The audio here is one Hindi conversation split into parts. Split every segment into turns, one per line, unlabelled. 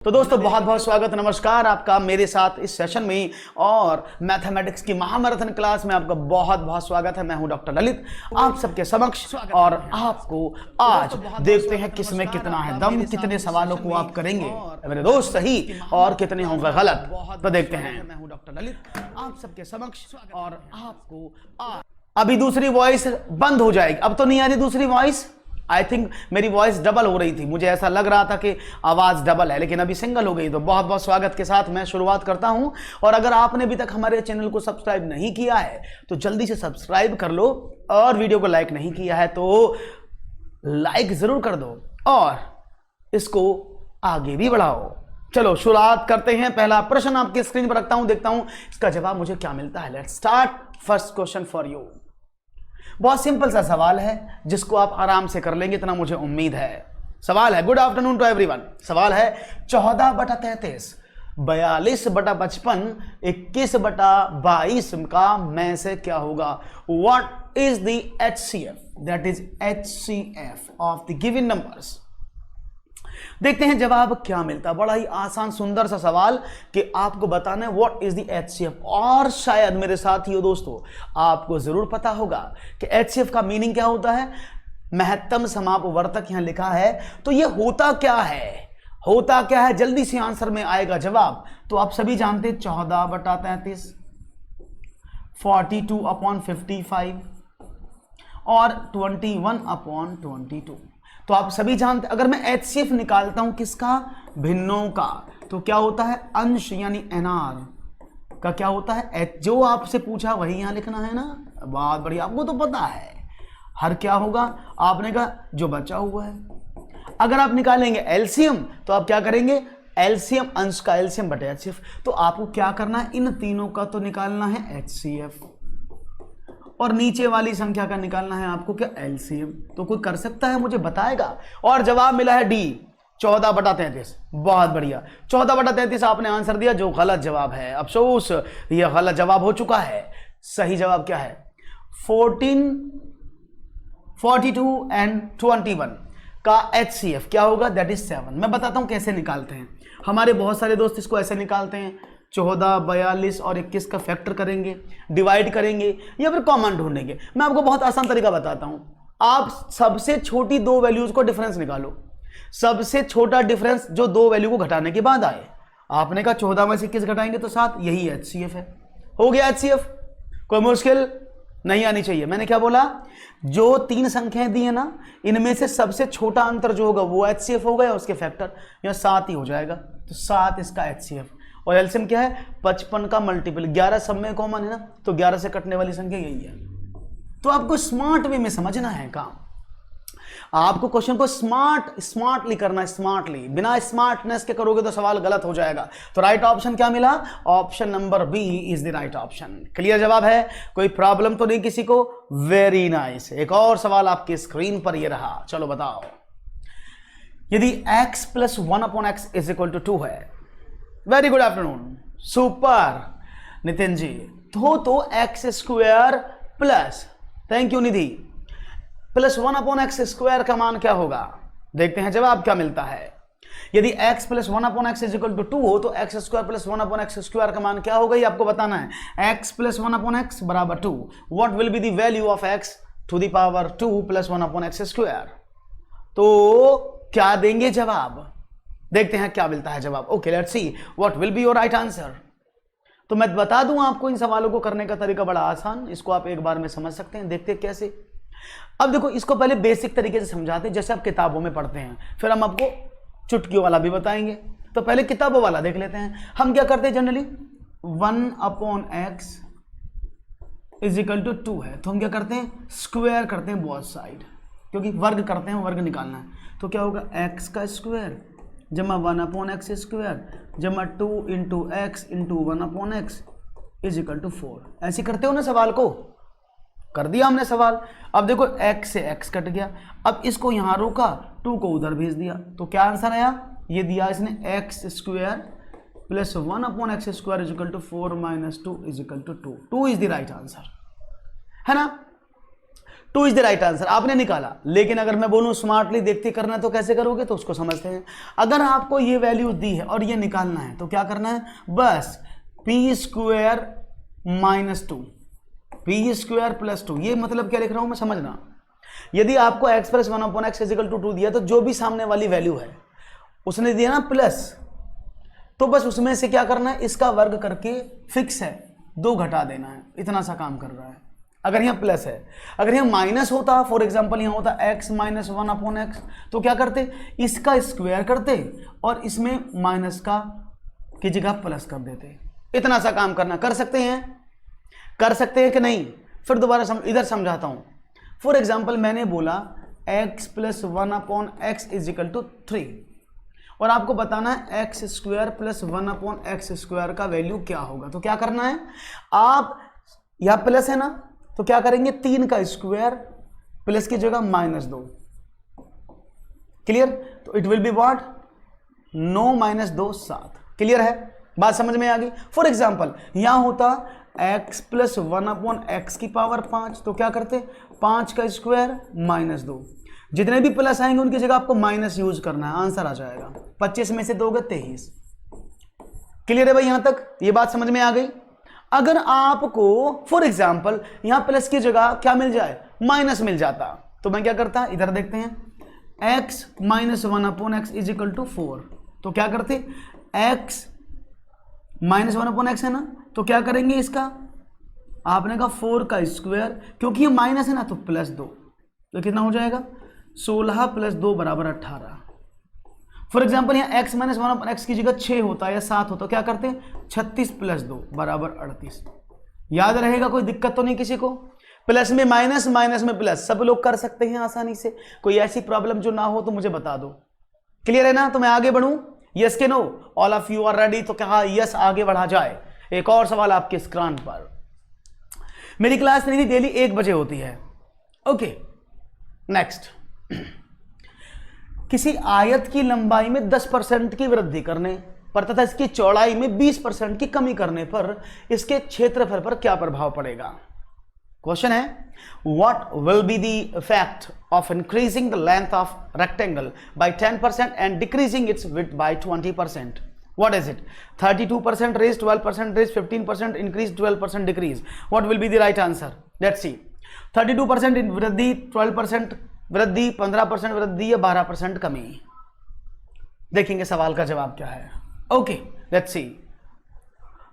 तो दोस्तों बहुत बहुत स्वागत नमस्कार आपका मेरे साथ इस सेशन में और मैथमेटिक्स की महामैराथन क्लास में आपका बहुत बहुत स्वागत है। मैं हूं डॉक्टर ललित आप सबके समक्ष और आपको आज देखते हैं किसमें कितना है दम, कितने सवालों को आप करेंगे मेरे दोस्त सही और कितने होंगे गलत। तो देखते हैं। मैं हूं डॉक्टर ललित आप सबके समक्ष और आपको आज अभी दूसरी वॉइस बंद हो जाएगी। अब तो नहीं आ रही दूसरी वॉइस। आई थिंक मेरी वॉइस डबल हो रही थी, मुझे ऐसा लग रहा था कि आवाज डबल है, लेकिन अभी सिंगल हो गई। तो बहुत बहुत स्वागत के साथ मैं शुरुआत करता हूं। और अगर आपने अभी तक हमारे चैनल को सब्सक्राइब नहीं किया है तो जल्दी से सब्सक्राइब कर लो, और वीडियो को लाइक नहीं किया है तो लाइक जरूर कर दो और इसको आगे भी बढ़ाओ। चलो शुरुआत करते हैं। पहला प्रश्न आपकी स्क्रीन पर रखता हूं, देखता हूं इसका जवाब मुझे क्या मिलता है। Let's start. First question for you. बहुत सिंपल सा सवाल है जिसको आप आराम से कर लेंगे, इतना मुझे उम्मीद है। सवाल है, गुड आफ्टरनून टू एवरीवन। सवाल है 14/33 42/55 21/22 का में से क्या होगा। What is the HCF, that is HCF of the given numbers. देखते हैं जवाब क्या मिलता है। बड़ा ही आसान सुंदर सा सवाल कि आपको बताना है व्हाट इज द HCF। और शायद मेरे साथियों दोस्तों आपको जरूर पता होगा कि HCF का मीनिंग क्या होता है। महत्तम समापवर्तक यहां लिखा है, तो ये होता क्या है, होता क्या है। जल्दी से आंसर में आएगा जवाब। तो आप सभी जानते हैं 14/33 42/55 और 21/22। तो आप सभी जानते, अगर मैं HCF निकालता हूं किसका, भिन्नों का, तो क्या होता है अंश यानी NR का क्या होता है। जो आपसे पूछा वही यहां लिखना है ना। बहुत बढ़िया, आपको तो पता है। हर क्या होगा, आपने कहा जो बचा हुआ है। अगर आप निकालेंगे LCM तो आप क्या करेंगे, LCM अंश का LCM बटे HCF। तो आपको क्या करना है, इन तीनों का तो निकालना है HCF और नीचे वाली संख्या का निकालना है आपको क्या, LCM। तो कोई कर सकता है मुझे बताएगा। और जवाब मिला है D 14/33। बहुत बढ़िया, 14/33 आपने आंसर दिया जो गलत जवाब है। अफसोस यह गलत जवाब हो चुका है। सही जवाब क्या है, 14 42 एंड 21 का HCF क्या होगा, दैट इज 7। मैं बताता हूं कैसे निकालते हैं। हमारे बहुत सारे दोस्त इसको ऐसे निकालते हैं, 14 42 और 21 का फैक्टर करेंगे, डिवाइड करेंगे या फिर कॉमन ढूंढेंगे। मैं आपको बहुत आसान तरीका बताता हूं। आप सबसे छोटी दो वैल्यूज को डिफरेंस निकालो। सबसे छोटा डिफरेंस जो दो वैल्यू को घटाने के बाद आए। आपने कहा 14 में से 21 घटाएंगे तो 7, यही HCF है। हो गया HCF। कोई मुश्किल नहीं आनी चाहिए। मैंने क्या बोला, जो तीन संख्याएं दी है ना, इनमें से सबसे छोटा अंतर जो होगा वो HCF होगा या उसके फैक्टर, या 7 ही हो जाएगा। तो 7 इसका HCF। और एलसीएम क्या है, 55 का मल्टीपल 11 सब में कॉमन है ना, तो 11 से कटने वाली संख्या यही है। तो आपको स्मार्ट वे में समझना है काम। आपको क्वेश्चन को स्मार्टली करना है, स्मार्टली। बिना स्मार्टनेस के करोगे तो सवाल गलत हो जाएगा। तो राइट ऑप्शन क्या मिला, option number B is the right option. Clear जवाब है, कोई प्रॉब्लम तो नहीं किसी को। Very nice. एक और सवाल आपकी स्क्रीन पर ये रहा, चलो बताओ। यदि x + 1/x = 2 है। Very good afternoon, super Nitin ji. तो x² plus, thank you Nidhi, plus 1/x² का मान क्या होगा। देखते हैं जवाब क्या मिलता है। यदि x + 1/x = 2 हो तो x² + 1/x² का मान क्या होगा, ये आपको बताना है। x + 1/x = 2। What will be the value of x to the power 2 + 1/x²। तो क्या देंगे जवाब, देखते हैं क्या मिलता है जवाब। Okay let's see what will be your right answer. तो मैं बता दूं आपको, इन सवालों को करने का तरीका बड़ा आसान, इसको आप एक बार में समझ सकते हैं। देखते हैं कैसे। अब देखो, इसको पहले बेसिक तरीके से समझाते हैं जैसे आप किताबों में पढ़ते हैं, फिर हम आपको चुटकियों वाला भी बताएंगे। तो पहले किताबों वाला देख लेते हैं। हम क्या करते हैं जनरली, 1/x = 2 है तो हम क्या करते हैं, स्क्वायर करते हैं बोथ साइड, क्योंकि वर्ग करते हैं, वर्ग निकालना है। तो क्या होगा, x² जमा 1/x² जमा 2 × x × 1/x = 4। ऐसे करते हो ना सवाल को। कर दिया हमने सवाल। अब देखो x से x कट गया, अब इसको यहां रोका, 2 को उधर भेज दिया, तो क्या आंसर आया, ये दिया इसने x² + 1/x² = 4 - 2 = 2 2 is the right answer, है ना। 2 इज द राइट आंसर, आपने निकाला। लेकिन अगर मैं बोलूं स्मार्टली देखते करना तो कैसे करोगे, तो उसको समझते हैं। अगर आपको ये वैल्यू दी है और ये निकालना है तो क्या करना है, बस P square minus 2 P square plus 2, ये मतलब क्या लिख रहा हूं मैं, समझना। यदि आपको x plus 1/x is equal to 2 दिया तो जो भी सामने वाली वैल्यू है उसने दिया ना प्लस, तो बस उसमें से क्या करना है, इसका वर्ग करके फिक्स है 2 घटा देना है, इतना सा काम कर रहा है। अगर यहाँ प्लस है, अगर यहाँ माइनस होता, फॉर एग्जांपल यहाँ होता x माइनस 1/x, तो क्या करते, इसका स्क्वायर करते और इसमें माइनस का की जगह प्लस कर देते। इतना सा काम करना, कर सकते हैं कि नहीं? फिर दोबारा इधर समझाता हूं। फॉर एग्जाम्पल मैंने बोला x plus 1/x is equal to 3 और आपको बताना है x square plus 1/x square का वैल्यू क्या होगा। तो क्या करना है, आप यहां प्लस है ना, तो क्या करेंगे, 3 का स्क्वायर प्लस की जगह -2, क्लियर? तो it will be what, 9 - 2 7। Clear है, बात समझ में आ गई? फॉर एग्जाम्पल यहां होता x प्लस 1/x की पावर 5, तो क्या करते, 5 का स्क्वायर -2, जितने भी प्लस आएंगे उनकी जगह आपको माइनस यूज करना है, आंसर आ जाएगा 25 में से 2 गए 23। क्लियर है भाई, यहां तक ये बात समझ में आ गई? अगर आपको फॉर एग्जाम्पल यहां प्लस की जगह क्या मिल जाए, माइनस मिल जाता, तो मैं क्या करता, इधर देखते हैं, x minus 1/x is equal to 4, तो क्या करते, x माइनस 1/x है ना, तो क्या करेंगे, इसका आपने कहा 4 का स्क्वायर, क्योंकि ये माइनस है ना तो +2, तो कितना हो जाएगा, 16 + 2 = 18। फॉर एग्जाम्पल यहाँ x माइनस 1/x की जगह 6 होता है या 7 होता, क्या करते हैं, 36 + 2 = 38। याद रहेगा, कोई दिक्कत तो नहीं किसी को? प्लस में माइनस, माइनस में प्लस, सब लोग कर सकते हैं आसानी से। कोई ऐसी प्रॉब्लम जो ना हो तो मुझे बता दो। क्लियर है ना? तो मैं आगे बढ़ूं, यस के no? All of you are ready? तो कहा यस, आगे बढ़ा जाए। एक और सवाल आपके स्क्रीन पर। मेरी क्लास नहीं डेली 1 बजे होती है, ओके। नेक्स्ट, किसी आयत की लंबाई में 10% की वृद्धि करने पर तथा इसकी चौड़ाई में 20% की कमी करने पर इसके क्षेत्रफल पर क्या प्रभाव पड़ेगा? क्वेश्चन है, what will be the effect of increasing the length of rectangle by 10% and decreasing its width by 20%? What is it? 32% raise, 12% raise, 15% increase, 12% decrease. What will be the right answer? Let's see. 32% वृद्धि, 12% वृद्धि, 15% वृद्धि या 12% कमी? देखेंगे सवाल का जवाब क्या है। Okay, let's see.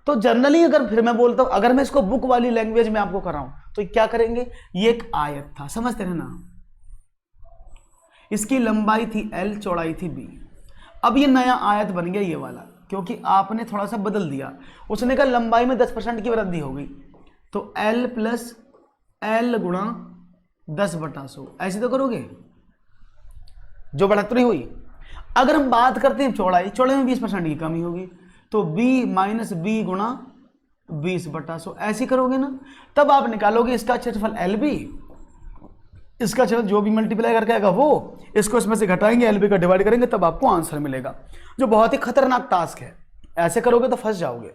तो जनरली अगर फिर मैं बोलता हूं, अगर मैं इसको बुक वाली लैंग्वेज में आपको कराऊं तो क्या करेंगे, ये एक आयत था, समझते हैं ना, इसकी लंबाई थी L, चौड़ाई थी B। अब ये नया आयत बन गया ये वाला, क्योंकि आपने थोड़ा सा बदल दिया। उसने कहा लंबाई में 10% की वृद्धि हो गई, तो L + L गुणा 10/100, ऐसे तो करोगे, जो बढ़ोतरी हुई। अगर हम बात करते हैं चौड़ाई, चौड़ाई में 20% की कमी होगी, तो B - B गुणा 20/100, ऐसे करोगे ना, तब आप निकालोगे इसका क्षेत्रफल LB, इसका क्षेत्र जो भी मल्टीप्लाई करके आएगा वो, इसको इसमें से घटाएंगे, LB का डिवाइड करेंगे, तब आपको आंसर मिलेगा, जो बहुत ही खतरनाक टास्क है। ऐसे करोगे तो फंस जाओगे।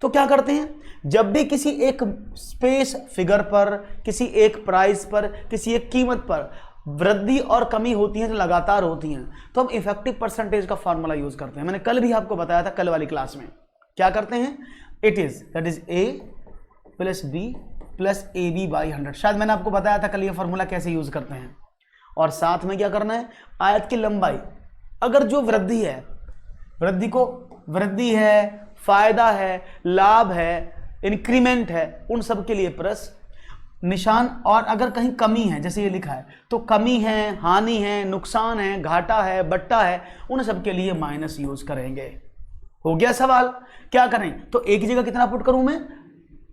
तो क्या करते हैं, जब भी किसी एक स्पेस फिगर पर, किसी एक प्राइस पर, किसी एक कीमत पर वृद्धि और कमी होती है जो लगातार होती हैं, तो हम इफेक्टिव परसेंटेज का फॉर्मूला यूज करते हैं। मैंने कल भी आपको बताया था, कल वाली क्लास में क्या करते हैं, it is that is A + B + AB/100। शायद मैंने आपको बताया था कल ये फॉर्मूला कैसे यूज करते हैं। और साथ में क्या करना है, आयत की लंबाई, अगर जो वृद्धि है, वृद्धि है, फायदा है, लाभ है, इंक्रीमेंट है, उन सब के लिए प्लस निशान, और अगर कहीं कमी है जैसे ये लिखा है तो कमी है, हानि है, नुकसान है, घाटा है, बट्टा है, उन सब के लिए माइनस यूज करेंगे। हो गया सवाल? क्या करें, तो ए की जगह कितना पुट करूं मैं,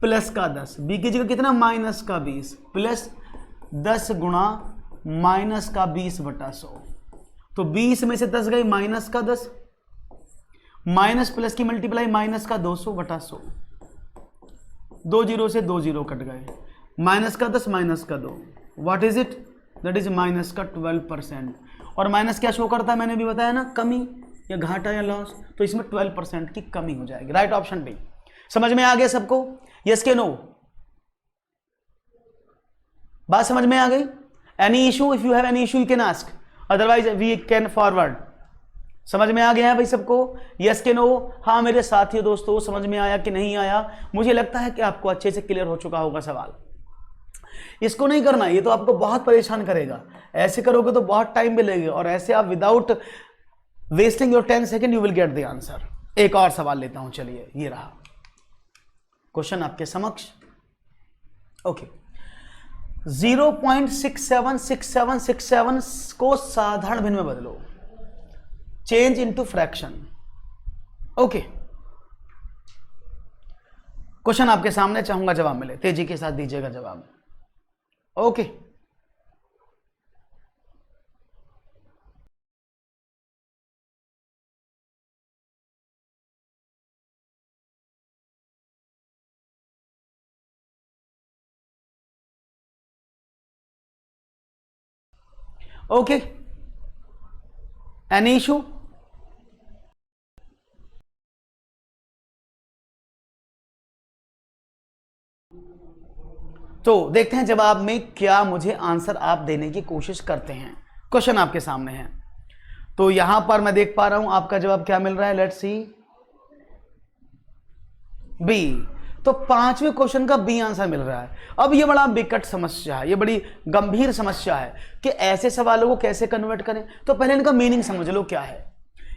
प्लस का 10, बी की जगह कितना, माइनस का 20, प्लस 10 गुणा माइनस का 20/100, तो 20 में से 10 गई, माइनस का 10, माइनस प्लस की मल्टीप्लाई, माइनस का 200/100, 2 0 से 2 0 कट गए, माइनस का 10 माइनस का 2, what is it, that is minus का 12%। और माइनस क्या शो करता है, मैंने भी बताया ना, कमी या घाटा या लॉस, तो इसमें 12% की कमी हो जाएगी। Right option B. समझ में आ गया सबको? यस के नो? बात समझ में आ गई? Any issue? If you have any issue you can ask, otherwise we can forward. समझ में आ गया है भाई सबको? यस के नो? हाँ मेरे साथियों दोस्तों, समझ में आया कि नहीं आया? मुझे लगता है कि आपको अच्छे से क्लियर हो चुका होगा सवाल। इसको नहीं करना, ये तो आपको बहुत परेशान करेगा। ऐसे करोगे तो बहुत टाइम भी लगेगा, और ऐसे आप without wasting your 10 second you will get the answer. एक और सवाल लेता हूं, चलिए ये रहा क्वेश्चन आपके समक्ष। ओके, 0.676767 को साधारण भिन्न में बदलो, change into fraction. Okay, question आपके सामने, चाहूंगा जवाब मिले, तेजी के साथ दीजिएगा जवाब। Okay, okay, any issue? तो देखते हैं जवाब में क्या मुझे आंसर आप देने की कोशिश करते हैं। क्वेश्चन आपके सामने है, तो यहां पर मैं देख पा रहा हूं आपका जवाब क्या मिल रहा है। Let's see, B. तो पांचवें क्वेश्चन का बी आंसर मिल रहा है। अब ये बड़ा विकट समस्या है, ये बड़ी गंभीर समस्या है कि ऐसे सवालों को कैसे कन्वर्ट करें। तो पहले इनका मीनिंग समझ लो क्या है।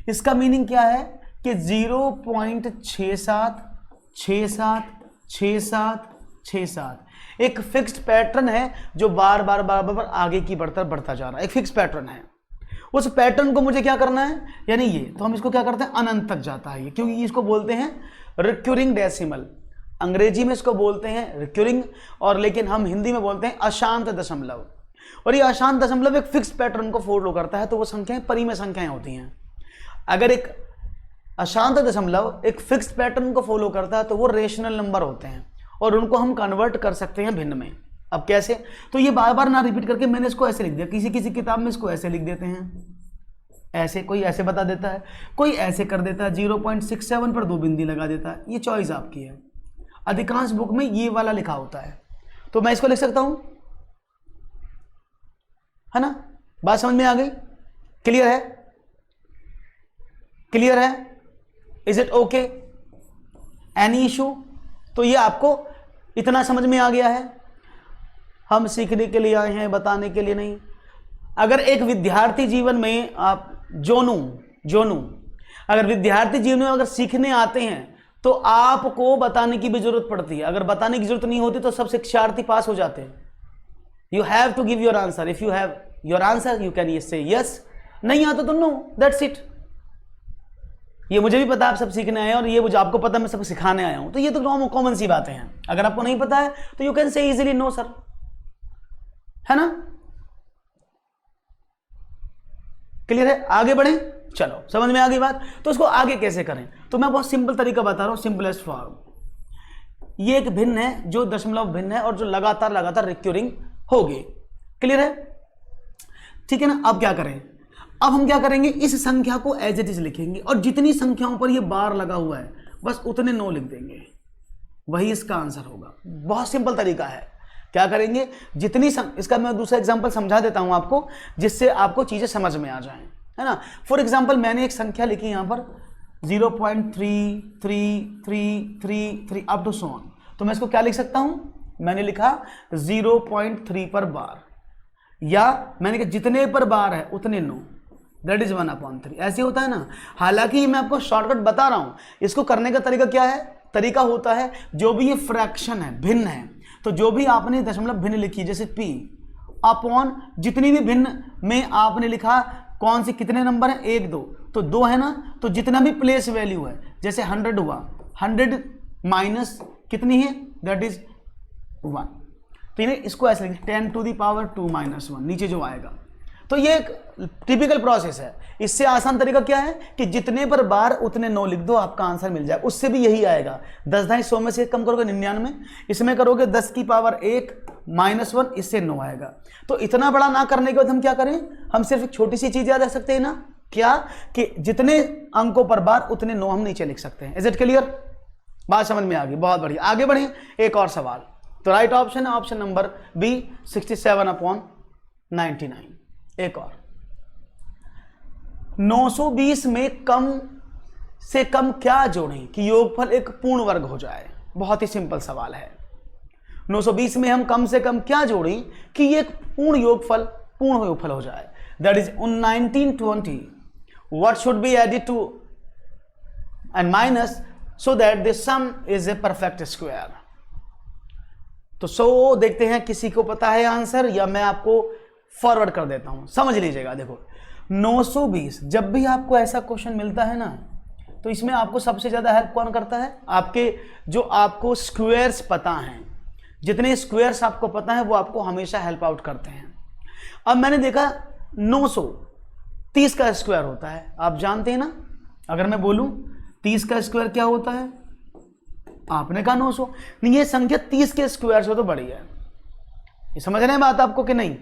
इसका मीनिंग क्या है कि 0.676767 एक फिक्स्ड पैटर्न है जो बार बार बार बार आगे की बढ़ता जा रहा है। एक फिक्स पैटर्न है, उस पैटर्न को मुझे क्या करना है, यानी ये, तो हम इसको क्या करते हैं, अनंत तक जाता है ये, क्योंकि इसको बोलते हैं रिक्यूरिंग डेसिमल। अंग्रेजी में इसको बोलते हैं रिक्यूरिंग, और लेकिन हम हिंदी में बोलते हैं अशांत दशमलव। और ये अशांत दशमलव एक फिक्स पैटर्न को फॉलो करता है, तो वो संख्याएं परिमेय संख्याएं होती हैं। अगर एक अशांत दशमलव एक फिक्स्ड पैटर्न को फॉलो करता है तो वो रेशनल नंबर होते हैं, और उनको हम कन्वर्ट कर सकते हैं भिन्न में। अब कैसे? तो ये बार बार ना रिपीट करके मैंने इसको ऐसे लिख दिया, किसी किसी किताब में इसको ऐसे लिख देते हैं, ऐसे, कोई ऐसे बता देता है, कोई ऐसे कर देता है, 0.67 पर 2 बिंदी लगा देता है। ये चॉइस आपकी है, अधिकांश बुक में ये वाला लिखा होता है, तो मैं इसको लिख सकता हूं, है ना? बात समझ में आ गई? क्लियर है? क्लियर है? Is it okay? Any issue? तो ये आपको इतना समझ में आ गया है। हम सीखने के लिए आए हैं, बताने के लिए नहीं। अगर एक विद्यार्थी जीवन में आप जोनू अगर विद्यार्थी जीवन में अगर सीखने आते हैं तो आपको बताने की भी जरूरत पड़ती है। अगर बताने की जरूरत नहीं होती तो सब शिक्षार्थी पास हो जाते हैं। You have to give your answer. If you have your answer you can say yes, नहीं आता तो नो, दैट्स इट। ये मुझे भी पता आप सब सीखने आए हैं, और ये मुझे आपको पता मैं सबको सिखाने आया हूं, तो ये तो कॉमन सी बातें हैं। अगर आपको नहीं पता है तो you can say easily no sir, है ना? क्लियर है? आगे बढ़े, चलो समझ में आ गई बात। तो इसको आगे कैसे करें, तो मैं बहुत सिंपल तरीका बता रहा हूं, सिंपलेस्ट फॉर्म। ये एक भिन्न है जो दशमलव भिन्न है और जो लगातार रिक्यूरिंग होगी। क्लियर है? ठीक है ना? अब क्या करें, अब हम क्या करेंगे, इस संख्या को एज इट इज लिखेंगे, और जितनी संख्याओं पर ये बार लगा हुआ है बस उतने 9 लिख देंगे, वही इसका आंसर होगा। बहुत सिंपल तरीका है। क्या करेंगे, जितनी इसका मैं दूसरा एग्जांपल समझा देता हूं आपको, जिससे आपको चीजें समझ में आ जाएं, है ना? फॉर एग्जांपल मैंने एक संख्या लिखी यहां पर 0.3333 अप टू सो ऑन, तो मैं इसको क्या लिख सकता हूं, मैंने लिखा 0.3 पर बार, या मैंने कहा जितने पर बार है उतने 9, दैट इज 1/3। ऐसे होता है ना। हालांकि मैं आपको शॉर्टकट बता रहा हूं, इसको करने का तरीका क्या है, तरीका होता है जो भी ये फ्रैक्शन है, भिन्न है, तो जो भी आपने दशमलव भिन्न लिखी, जैसे p अपॉन जितनी भी भिन्न में आपने लिखा कौन सी, कितने नंबर है, 1 2, तो 2 है ना, तो जितना भी प्लेस वैल्यू है, जैसे 100 हुआ, 100 माइनस कितनी है, दैट इज 1, तो ये इसको ऐसे लिखें 10 to the power 2 - 1 नीचे जो आएगा। तो ये एक टिपिकल प्रोसेस है। इससे आसान तरीका क्या है कि जितने पर बार उतने 9 लिख दो, आपका आंसर मिल जाए। उससे भी यही आएगा, 10 ढाई 100 में से कम करोगे 99, इसमें करोगे 10 की पावर 1 - 1, इससे 9 आएगा। तो इतना बड़ा ना करने के बाद हम क्या करें, हम सिर्फ एक छोटी सी चीज याद रख सकते हैं ना, क्या, कि जितने अंकों पर बार उतने 9 हम नीचे लिख सकते हैं। Is it clear? बात समझ में आ गई? बहुत बढ़िया। आगे बढ़े, एक और सवाल, तो राइट ऑप्शन है ऑप्शन नंबर बी 67/99। एक और 920 में कम से कम क्या जोड़ें कि योगफल एक पूर्ण वर्ग हो जाए। बहुत ही सिंपल सवाल है। 920 में हम कम से कम क्या जोड़ें कि ये एक पूर्ण योगफल हो जाए। That is 1920 what should be added to and minus so that the sum is a perfect square। तो सो देखते हैं किसी को पता है आंसर या मैं आपको फॉरवर्ड कर देता हूं। समझ लीजिएगा, देखो 920 जब भी आपको ऐसा क्वेश्चन मिलता है ना तो इसमें आपको सबसे ज्यादा हेल्प कौन करता है? आपके जो आपको स्क्वायर्स पता हैं, जितने स्क्वायर्स आपको पता है वो आपको हमेशा हेल्प आउट करते हैं। अब मैंने देखा 930 का स्क्वायर होता है, आप जानते हैं ना। अगर मैं बोलूं 30 का स्क्वायर क्या होता है, आपने कहा 900। नहीं, ये संख्या 30 के स्क्वायर से तो बड़ी है। ये समझ रहे हैं बात आपको कि नहीं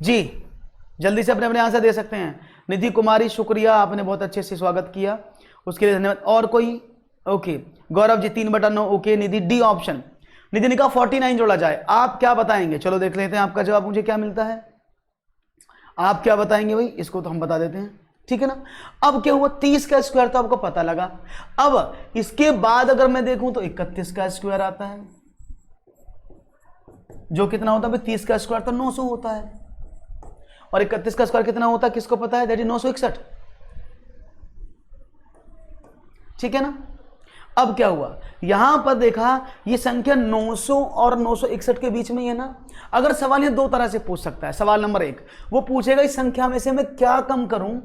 जी? जल्दी से अपने अपने आंसर दे सकते हैं। निधि कुमारी शुक्रिया, आपने बहुत अच्छे से स्वागत किया, उसके लिए धन्यवाद। और कोई? ओके गौरव जी 3/9। ओके निधि डी ऑप्शन। निधि ने कहा 49 जोड़ा जाए। आप क्या बताएंगे? चलो देख लेते हैं आपका जवाब मुझे क्या मिलता है। आप क्या बताएंगे भाई? इसको तो हम बता देते हैं, ठीक है ना। अब क्या हुआ, 30 का स्क्वायर तो आपको पता लगा। अब इसके बाद अगर मैं देखूं तो 31 का स्क्वायर आता है, जो कितना होता है? 30 का स्क्वायर तो 900 होता है, और 31 का स्क्वायर कितना होता है किसको पता है? दैट इज 961, ठीक है ना। अब क्या हुआ, यहां पर देखा ये संख्या 900 और 961 के बीच में ही है ना। अगर सवाल ये दो तरह से पूछ सकता है। सवाल नंबर 1 वो पूछेगा इस संख्या में से मैं क्या कम करूं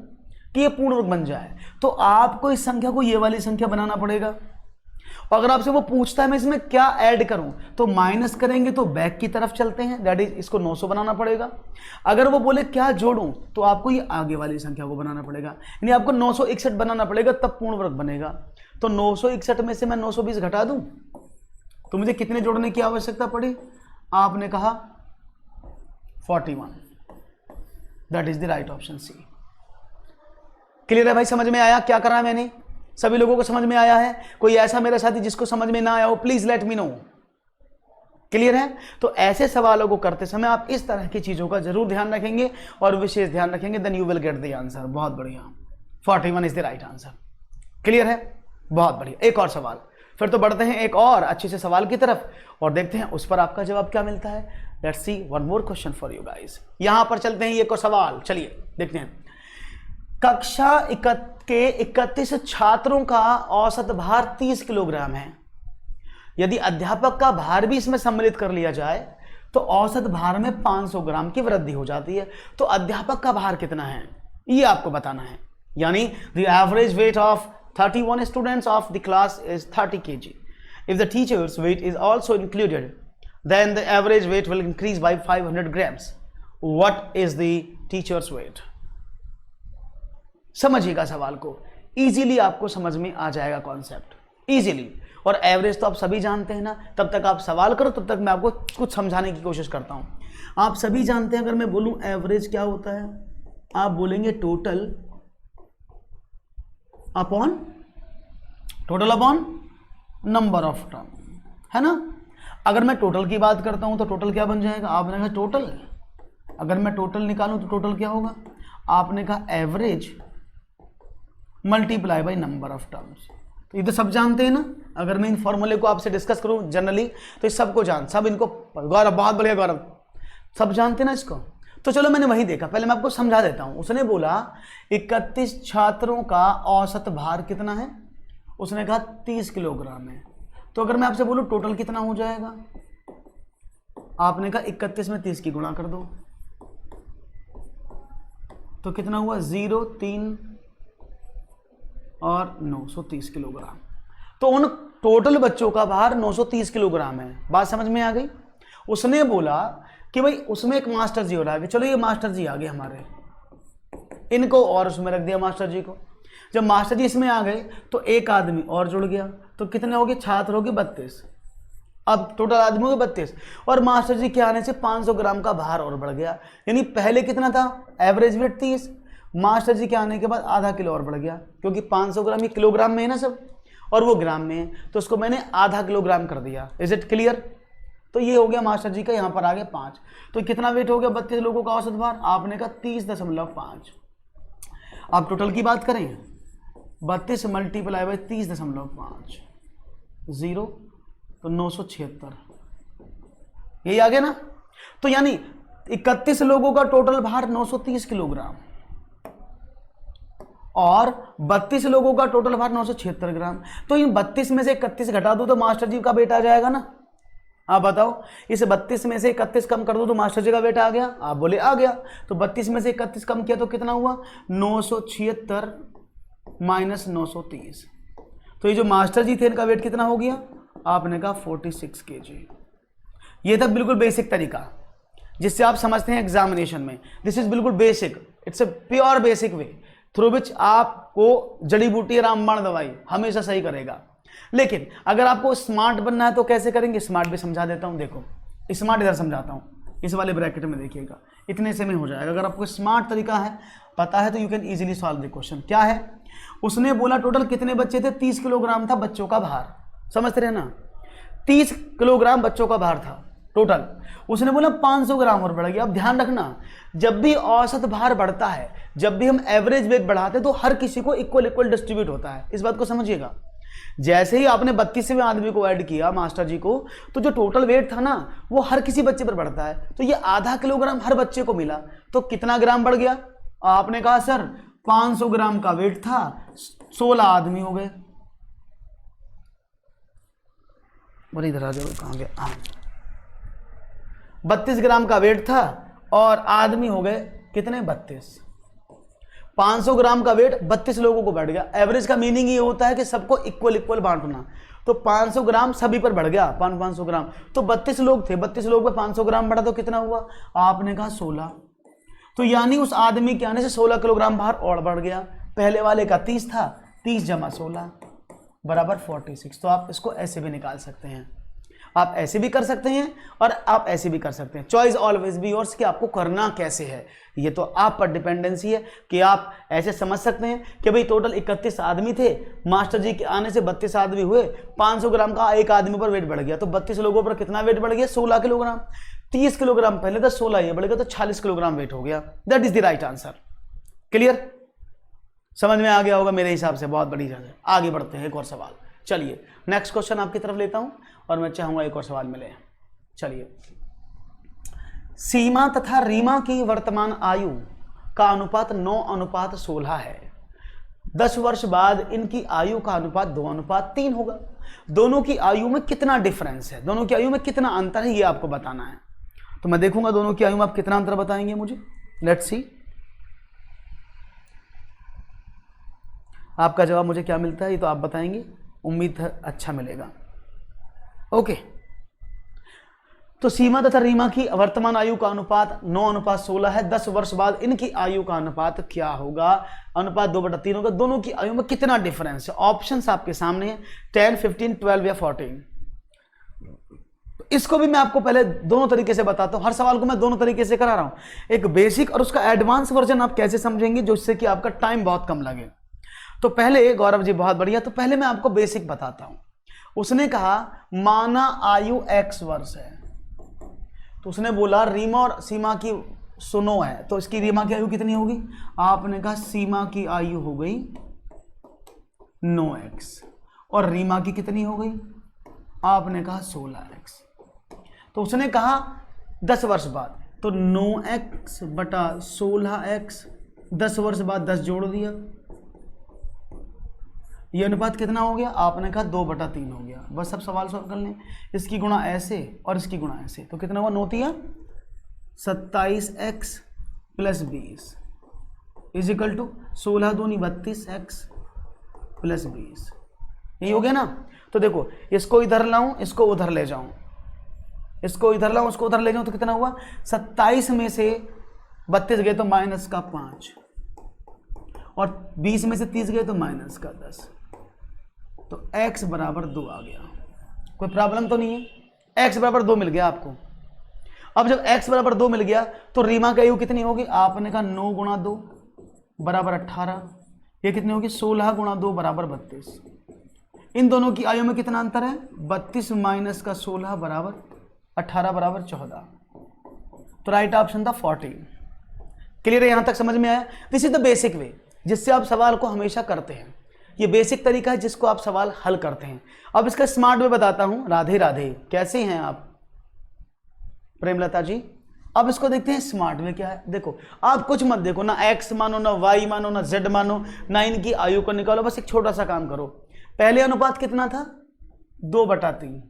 कि ये पूर्ण वर्ग बन जाए, तो आपको इस संख्या को ये वाली संख्या बनाना पड़ेगा। और अगर आपसे वो पूछता है मैं इसमें क्या ऐड करूं, तो माइनस करेंगे तो बैक की तरफ चलते हैं, दैट इज इसको 900 बनाना पड़ेगा। अगर वो बोले क्या जोड़ूं, तो आपको ये आगे वाली संख्या को बनाना पड़ेगा, यानी आपको 961 बनाना पड़ेगा, तब पूर्ण वर्ग बनेगा। तो 961 में से मैं 920 घटा दूं तो मुझे कितने जोड़ने की आवश्यकता पड़ी? आपने कहा 41, that is the right option C. Clear है भाई? समझ में आया क्या करा मैंने? सभी लोगों को समझ में आया है? कोई ऐसा मेरा साथी जिसको समझ में ना आया हो, please let me know. Clear है? तो ऐसे सवालों को करते समय आप इस तरह की चीजों का जरूर ध्यान रखेंगे और विशेष ध्यान रखेंगे, then you will get the answer. बहुत बढ़िया, 41 is the right answer. Clear है? बहुत बढ़िया। एक और सवाल, फिर तो बढ़ते हैं एक और अच्छे से सवाल की तरफ और देखते हैं उस पर आपका जवाब क्या मिलता है। Let's C one more question for you guys. यहां पर चलते हैं एक और सवाल, चलिए देखते हैं। कक्षा के 31 छात्रों का औसत भार 30 किलोग्राम है। यदि अध्यापक का भार भी इसमें सम्मिलित कर लिया जाए तो औसत भार में 500 ग्राम की वृद्धि हो जाती है। तो अध्यापक का भार कितना है ये आपको बताना है। यानी the average weight of 31 students of the class is 30 kg. If the teacher's weight is also included, then the average weight will increase by 500 grams. What is the teacher's weight? समझिएगा सवाल को, इजीली आपको समझ में आ जाएगा कॉन्सेप्ट, इजीली। और एवरेज तो आप सभी जानते हैं ना। तब तक आप सवाल करो, तब तक मैं आपको कुछ समझाने की कोशिश करता हूं। आप सभी जानते हैं, अगर मैं बोलूं एवरेज क्या होता है, आप बोलेंगे total upon number of term, है ना। अगर मैं टोटल की बात करता हूं तो टोटल क्या बन जाएगा? आपने कहा टोटल, अगर मैं टोटल निकालूं तो टोटल क्या होगा? आपने कहा average multiply by number of terms. तो ये तो सब जानते हैं ना। अगर मैं इन फॉर्मूले को आपसे डिस्कस करूं जनरली तो इस सबको सब इनको, गौरव बहुत बढ़िया गौरव, सब जानते हैं ना इसको। तो चलो मैंने वही देखा, पहले मैं आपको समझा देता हूं। उसने बोला 31 छात्रों का औसत भार कितना है, उसने कहा 30 किलोग्राम है। तो अगर मैं आपसे बोलूं टोटल कितना हो जाएगा, आपने कहा 31 में 30 की गुणा कर दो, तो कितना हुआ? 0, 3 और 930 किलोग्राम। तो उन टोटल बच्चों का भार 930 किलोग्राम है। बात समझ में आ गई? उसने बोला कि भाई उसमें एक मास्टर जी हो रहा है, चलो ये मास्टर जी आ गए हमारे, इनको और उसमें रख दिया मास्टर जी को। जब मास्टर जी इसमें आ गए तो एक आदमी और जुड़ गया, तो कितने हो गए? छात्र हो गए 32। अब टोटल आदमी हो गए 32, और मास्टर जी के आने से 500 ग्राम का भार और बढ़ गया। यानी पहले कितना था? एवरेज वेट 30, मास्टर जी के आने के बाद आधा किलो और बढ़ गया, क्योंकि 500 ग्राम ये किलोग्राम में है ना सब, और वो ग्राम में है, तो उसको मैंने आधा किलोग्राम कर दिया। Is it clear? तो ये हो गया मास्टर जी का, यहाँ पर आ गया 5। तो कितना वेट हो गया 32 लोगों का औसत भार? आपने कहा 30.5। आप टोटल की बात करें 32 मल्टीप्लाई बाई 30.5 0 तो 976, यही आ गया ना। तो यानी 31 लोगों का टोटल भार 930 किलोग्राम और 32 लोगों का टोटल भार 976 ग्राम। तो इन 32 में से 31 घटा दो तो मास्टर जी का वेट आ जाएगा ना। आप बताओ, इस 32 में से 31 कम कर दो तो मास्टर जी का वेट आ गया? आप बोले आ गया। तो 32 में से 31 कम किया तो कितना हुआ? 976 माइनस 930। तो ये जो मास्टर जी थे इनका वेट कितना हो गया? आपने कहा 46 kg। ये था बिल्कुल बेसिक तरीका जिससे आप समझते हैं एग्जामिनेशन में। दिस इज बिल्कुल basic, it's a pure basic way through which आपको जड़ी बूटी रामबाण दवाई हमेशा सही करेगा। लेकिन अगर आपको स्मार्ट बनना है तो कैसे करेंगे? स्मार्ट भी समझा देता हूं। देखो स्मार्ट इधर समझाता हूं, इस वाले ब्रैकेट में देखिएगा, इतने से में हो जाएगा। अगर आपको स्मार्ट तरीका है पता है तो you can easily solve the question. क्या है? उसने बोला टोटल कितने बच्चे थे? 30 किलोग्राम था बच्चों का भार, समझते रहे ना। 30 किलोग्राम बच्चों का भार था टोटल। उसने बोला 500 ग्राम और बढ़ गया। अब ध्यान रखना, जब भी औसत भार बढ़ता है, जब भी हम एवरेज वेट बढ़ाते हैं तो हर किसी को इक्वल डिस्ट्रीब्यूट होता है। इस बात को समझिएगा। जैसे ही आपने 32वें आदमी को ऐड किया मास्टर जी को, तो जो टोटल वेट था ना वो हर किसी बच्चे पर बढ़ता है। तो ये आधा किलोग्राम हर बच्चे को मिला, तो कितना ग्राम बढ़ गया? आपने कहा सर 500 ग्राम का वेट था, 16 आदमी हो गए। बोले इधर आ जाओ, कहां गया? 32 ग्राम का वेट था और आदमी हो गए कितने? 32। 500 ग्राम का वेट 32 लोगों को बढ़ गया। एवरेज का मीनिंग ये होता है कि सबको इक्वल बांटना। तो 500 ग्राम सभी पर बढ़ गया, 500 ग्राम। तो 32 लोग थे, 32 लोग पे 500 ग्राम बढ़ा तो कितना हुआ? आपने कहा 16। तो यानी उस आदमी के आने से 16 किलोग्राम भार और बढ़ गया। पहले वाले का 30 था, 30 जमा 16 बराबर 46। तो आप इसको ऐसे भी निकाल सकते हैं, आप ऐसे भी कर सकते हैं और आप ऐसे भी कर सकते हैं। चॉइस ऑलवेज बी योर्स कि आपको करना कैसे है, ये तो आप पर डिपेंडेंसी है कि आप ऐसे समझ सकते हैं कि भाई टोटल 31 आदमी थे, मास्टर जी के आने से 32 आदमी हुए, 500 ग्राम का एक आदमी पर वेट बढ़ गया। तो 32 लोगों पर कितना वेट बढ़ गया? 16 किलोग्राम। 30 किलोग्राम पहले था, 16 ये बढ़ गया तो 46 किलोग्राम वेट हो गया। That is the right answer. Clear? समझ में आ गया होगा मेरे हिसाब से। बहुत बड़ी चीज है। आगे बढ़ते हैं, एक और सवाल। चलिए नेक्स्ट क्वेश्चन आपकी तरफ लेता हूं और मैं चाहूंगा एक और सवाल मिले। चलिए, सीमा तथा रीमा की वर्तमान आयु का अनुपात 9:16 है। 10 वर्ष बाद इनकी आयु का अनुपात 2:3 होगा। दोनों की आयु में कितना डिफरेंस है, दोनों की आयु में कितना अंतर है, ये आपको बताना है। तो मैं देखूंगा दोनों की आयु में आप कितना अंतर बताएंगे मुझे। लेट्स सी आपका जवाब मुझे क्या मिलता है, ये तो आप बताएंगे। उम्मीद है अच्छा मिलेगा। ओके, तो सीमा तथा रीमा की वर्तमान आयु का अनुपात 9:16 है। 10 वर्ष बाद इनकी आयु का अनुपात क्या होगा? अनुपात 2/3 होगा। दोनों की आयु में कितना डिफरेंस है? ऑप्शंस आपके सामने है, 10, 15, 12 या 14। इसको भी मैं आपको पहले दोनों तरीके से बताता हूं। हर सवाल को मैं दोनों तरीके से करा रहा हूं, एक बेसिक और उसका एडवांस वर्जन आप कैसे समझेंगे जिससे कि आपका टाइम बहुत कम लगे। तो पहले गौरव जी बहुत बढ़िया, तो पहले मैं आपको बेसिक बताता हूं। उसने कहा माना आयु x वर्ष है, तो उसने बोला रीमा और सीमा की सुनो है, तो इसकी रीमा की आयु कितनी होगी? आपने कहा सीमा की आयु हो गई 9x और रीमा की कितनी हो गई? आपने कहा 16x। तो उसने कहा 10 वर्ष बाद, तो 9x बटा 16x, 10 वर्ष बाद 10 जोड़ दिया, ये अनुपात कितना हो गया? आपने कहा 2/3 हो गया। बस अब सवाल सॉल्व कर लें। इसकी गुणा ऐसे और इसकी गुणा ऐसे, तो कितना हुआ? 9 27x plus 20 is equal to 16 दूनी 32x प्लस 20। यही हो गया ना। तो देखो इसको इधर लाऊं, इसको उधर ले जाऊं, इसको इधर लाऊं, इसको उधर ले जाऊं, तो कितना हुआ? 27 में से 32 गए तो माइनस का 5 और 20 में से 30 गए तो माइनस का 10, तो x बराबर 2 आ गया। कोई प्रॉब्लम तो नहीं है? x बराबर 2 मिल गया आपको। अब जब x बराबर 2 मिल गया तो रीमा की आयु कितनी होगी? आपने कहा 9 गुणा 2 बराबर 18, ये कितनी होगी? 16 गुणा 2 बराबर 32। इन दोनों की आयु में कितना अंतर है? 32 माइनस का 16 बराबर 18 बराबर 14, तो राइट ऑप्शन था 40। क्लियर है, यहां तक समझ में आया? This is the basic way जिससे आप सवाल को हमेशा करते हैं। ये बेसिक तरीका है जिसको आप सवाल हल करते हैं। अब इसका स्मार्ट वे बताता हूं। राधे राधे, कैसे हैं आप प्रेमलता जी? अब इसको देखते हैं स्मार्ट वे क्या है। देखो, आप कुछ मत देखो, ना x मानो, ना y मानो, ना z मानो, ना इनकी आयु को निकालो, बस एक छोटा सा काम करो। पहले अनुपात कितना था? 2/3।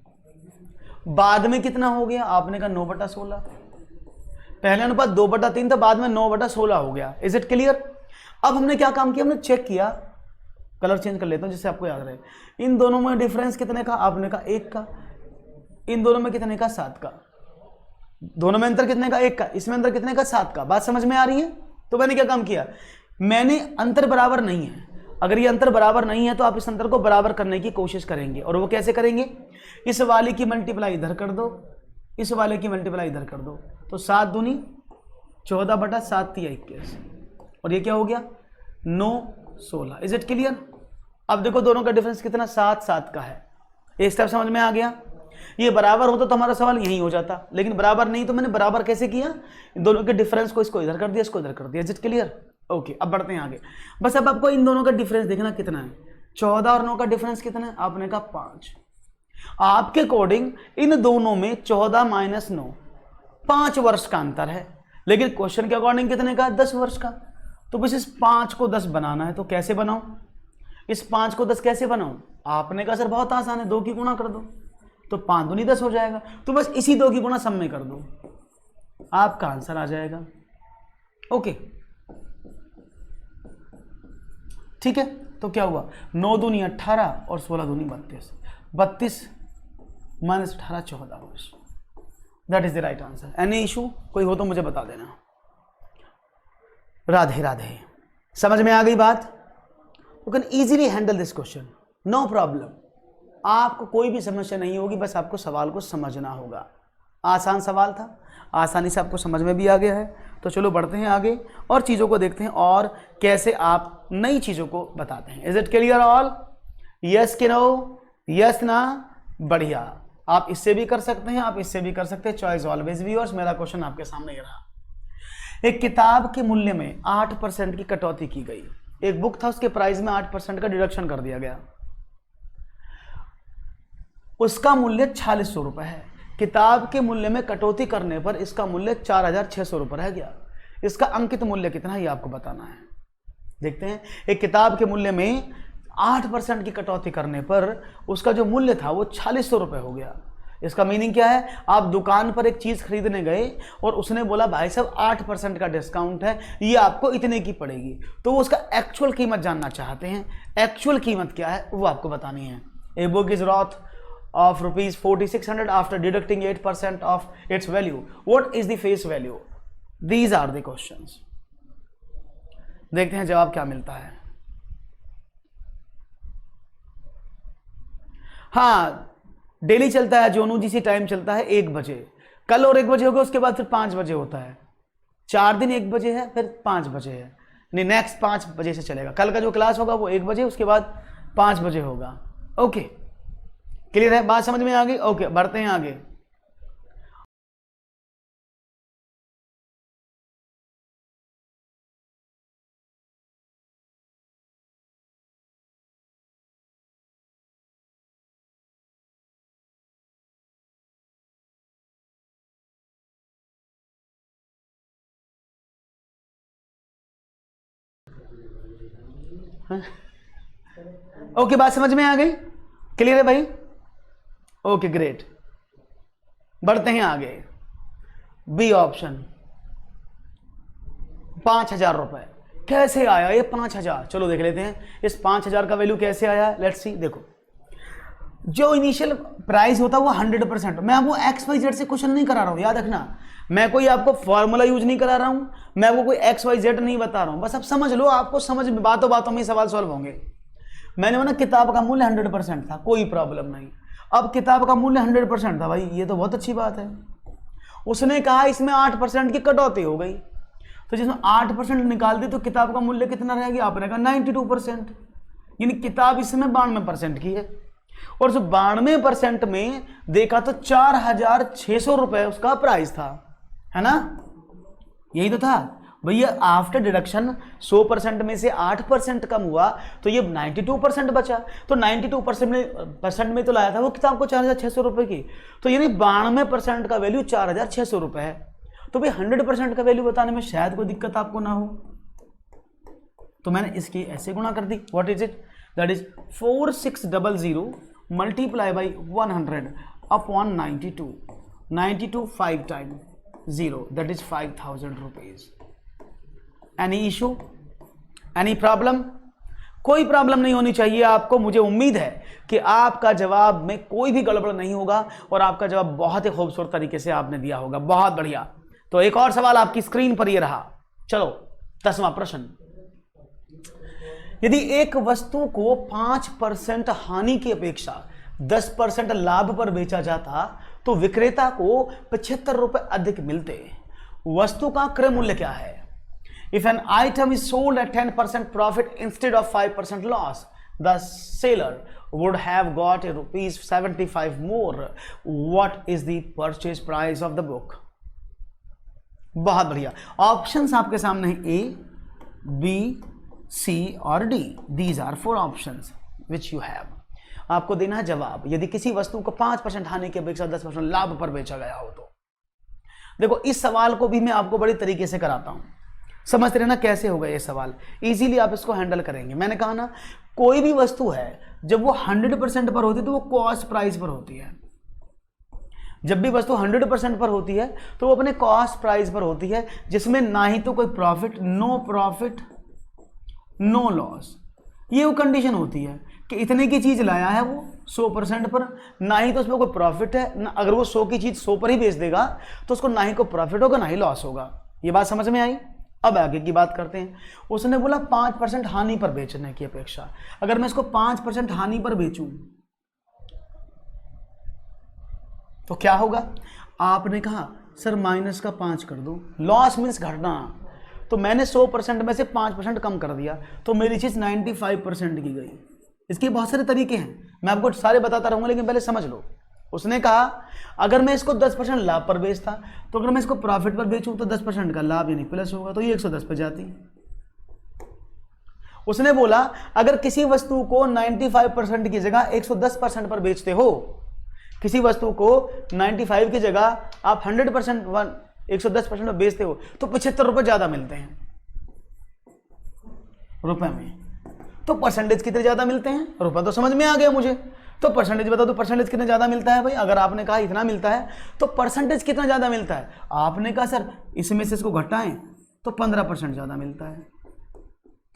बाद में कितना हो गया? आपने कहा 9/16। पहले अनुपात 2/3 था, बाद में 9/16 हो गया। Is it clear? अब हमने क्या काम किया? हमने चेक किया, कलर चेंज कर लेता हूं जिससे आपको याद रहे। इन दोनों में डिफरेंस कितने का? आपने कहा 1 का। इन दोनों में कितने का? 7 का। दोनों में अंतर कितने का? 1 का। इसमें अंतर कितने का? 7 का। बात समझ में आ रही है? तो मैंने क्या काम किया? मैंने अंतर बराबर नहीं है, अगर ये अंतर बराबर नहीं है तो आप इस अंतर को बराबर करने की कोशिश करेंगे। और वो कैसे करेंगे? इस वाले की मल्टीप्लाई इधर कर दो, इस वाले की मल्टीप्लाई इधर कर दो, तो 7 दूनी 14/7 × 21, और ये क्या हो गया? 9 16। Is it clear? अब देखो दोनों का डिफरेंस कितना? 7 का है। एक स्टेप समझ में आ गया? ये बराबर होता तो हमारा सवाल यही हो जाता, लेकिन बराबर नहीं, तो मैंने बराबर कैसे किया? दोनों के डिफरेंस को इसको इधर कर दिया, इसको इधर कर दिया। Is it clear? ओके, अब बढ़ते हैं आगे। बस अब आपको इन दोनों का डिफरेंस देखना कितना है। 14 और 9 का डिफरेंस कितना है? आपने कहा 5। आपके अकॉर्डिंग इन दोनों में 14 - 9 5 वर्ष का अंतर है, लेकिन क्वेश्चन के अकॉर्डिंग कितने का? 10 वर्ष का। तो बस इस 5 को 10 बनाना है, तो कैसे बनाऊं? इस 5 को 10 कैसे बनाऊं? आपने कहा सर बहुत आसान है, 2 की गुणा कर दो, तो 5 दूनी 10 हो जाएगा। तो बस इसी 2 की गुणा सब में कर दो, आपका आंसर आ जाएगा। ओके, ठीक है। तो क्या हुआ? 9 दूनी 18 और 16 दूनी 32। 32 - 18 14 वर्ष। That is the right answer. Any issue कोई हो तो मुझे बता देना। राधे राधे, समझ में आ गई बात? You can easily handle this question, no problem. आपको कोई भी समस्या नहीं होगी, बस आपको सवाल को समझना होगा। आसान सवाल था, आसानी से आपको समझ में भी आ गया है। तो चलो बढ़ते हैं आगे और चीज़ों को देखते हैं और कैसे आप नई चीज़ों को बताते हैं। Is it clear all? Yes कि नो? यस ना? बढ़िया। आप इससे भी कर सकते हैं, आप इससे भी कर सकते हैं। चॉइस ऑलवेज भी योर्स। मेरा क्वेश्चन आपके सामने ये रहा। एक किताब के मूल्य में 8% की कटौती की गई। एक बुक था, उसके प्राइस में 8% का डिडक्शन कर दिया गया। उसका मूल्य 4600 रुपये है। किताब के मूल्य में कटौती करने पर इसका मूल्य 4600 रुपये रह गया। इसका अंकित मूल्य कितना है ये आपको बताना है। देखते हैं, एक किताब के मूल्य में 8% की कटौती करने पर उसका जो मूल्य था वो 4600 रुपये हो गया। इसका मीनिंग क्या है? आप दुकान पर एक चीज़ खरीदने गए और उसने बोला भाई साहब 8% का डिस्काउंट है, ये आपको इतने की पड़ेगी। तो वो उसका एक्चुअल कीमत जानना चाहते हैं। एक्चुअल कीमत क्या है वो आपको बतानी है। A book is worth of rupees 4600 after deducting 8% of its value. What is the face value? These are the questions. देखते हैं जवाब क्या मिलता है। हाँ, डेली चलता है जोनू जी, सी टाइम चलता है 1 बजे। कल और 1 बजे होगा, उसके बाद फिर 5 बजे होता है। 4 दिन 1 बजे है, फिर 5 बजे है, नहीं नेक्स्ट 5 बजे से चलेगा। कल का जो क्लास होगा वो 1 बजे, उसके बाद 5 बजे होगा। ओके, क्लियर है? बात समझ में आ गई? ओके, बढ़ते हैं आगे। ओके, बात समझ में आ गई? क्लियर है भाई? ओके ग्रेट, बढ़ते हैं आगे। बी ऑप्शन 5000 रुपए कैसे आया ये 5000? चलो देख लेते हैं इस 5000 का वैल्यू कैसे आया। Let's see. देखो, जो इनिशियल प्राइस होता है वो 100%। मैं आपको XYZ से क्वेश्चन नहीं करा रहा हूं, याद रखना। मैं कोई आपको फॉर्मूला यूज नहीं करा रहा हूं, मैं आपको कोई XYZ नहीं बता रहा हूं। बस आप समझ लो, आपको समझ में बातों बातों में सवाल सॉल्व होंगे। मैंने बोला किताब का मूल्य 100% था, कोई प्रॉब्लम नहीं। अब किताब का मूल्य 100% था, भाई ये तो बहुत अच्छी बात है। उसने कहा इसमें 8% की कटौती हो गई, तो जिसमें 8% निकाल दी तो किताब का मूल्य कितना रह गया? आपने कहा 92%, यानी किताब इसमें 92% की है। और जो 92% में देखा तो 4,600 रुपए उसका प्राइस था, है ना, यही तो था भैया। आफ्टर डिडक्शन 100% में से 8% कम हुआ तो ये 92% बचा। तो 92% में तो लाया था वो किताब को 4,600 रुपए की, तो यानी 92% का वैल्यू 4,600 रुपए है। तो भाई 100% का वैल्यू बताने में शायद कोई दिक्कत आपको ना हो, तो मैंने इसकी ऐसे गुणा कर दी। What is it, that is 4600 multiply by 100 upon 92, 92 5 time 0, that is 5,000 rupees. Any issue, any problem? कोई प्रॉब्लम नहीं होनी चाहिए आपको। मुझे उम्मीद है कि आपका जवाब में कोई भी गड़बड़ नहीं होगा और आपका जवाब बहुत ही खूबसूरत तरीके से आपने दिया होगा। बहुत बढ़िया। तो एक और सवाल आपकी स्क्रीन पर ये रहा। चलो 10वां प्रश्न, यदि एक वस्तु को 5% हानि की अपेक्षा 10% लाभ पर बेचा जाता तो विक्रेता को 75 रुपए अधिक मिलते। वस्तु का क्रय मूल्य क्या है? If an item is sold at 10% profit instead of 5% loss, the seller would have got ₹75 more. What is the purchase price of the book? बहुत बढ़िया। ऑप्शंस आपके सामने हैं, A, B, C और D. These are 4 options which you have. आपको देना है जवाब। यदि किसी वस्तु को 5% हानि की अपेक्षा 10% लाभ पर बेचा गया हो तो। देखो इस सवाल को भी मैं आपको बड़ी तरीके से कराता हूं, समझते रहना कैसे होगा ये सवाल। इजीली आप इसको हैंडल करेंगे। मैंने कहा ना, कोई भी वस्तु है जब वो 100% पर होती है तो वो कॉस्ट प्राइस पर होती है। जब भी वस्तु 100% पर होती है तो वो अपने कॉस्ट प्राइस पर होती है, जिसमें ना ही तो कोई प्रॉफिट नो लॉस। ये वो कंडीशन होती है कि इतने की चीज लाया है वो 100% पर, ना ही तो उसमें कोई प्रॉफिट है ना, अगर वो 100 की चीज 100 पर ही बेच देगा तो उसको ना ही कोई प्रॉफिट होगा ना ही लॉस होगा। ये बात समझ में आई? अब आगे की बात करते हैं। उसने बोला 5% हानि पर बेचने की अपेक्षा। अगर मैं इसको 5% हानि पर बेचूं तो क्या होगा? आपने कहा सर माइनस का 5 कर दो, लॉस मीन्स घटना। तो मैंने 100% में से 5% कम कर दिया तो मेरी चीज 95% की गई। इसके बहुत सारे तरीके हैं, मैं आपको सारे बताता रहूंगा, लेकिन पहले समझ लो। उसने कहा अगर मैं इसको 10% लाभ पर बेचता तो अगर मैं इसको प्रॉफिट पर बेचूं तो 10% का लाभ यानी प्लस होगा, तो ये 110 पे जाती। उसने बोला अगर किसी वस्तु को 95% की जगह 110% पर बेचते हो, किसी वस्तु को 95 की जगह आप 100% 110% में बेचते हो तो 75 रुपए ज्यादा मिलते हैं रुपए में। तो परसेंटेज कितने ज्यादा मिलते हैं? रुपए तो समझ में आ गया मुझे, तो परसेंटेज बता दो, परसेंटेज कितना ज्यादा मिलता है भाई? अगर आपने कहा इतना मिलता है तो परसेंटेज कितना ज्यादा मिलता है? आपने कहा सर इसमें से इसको घटाएं तो 15% ज्यादा मिलता है।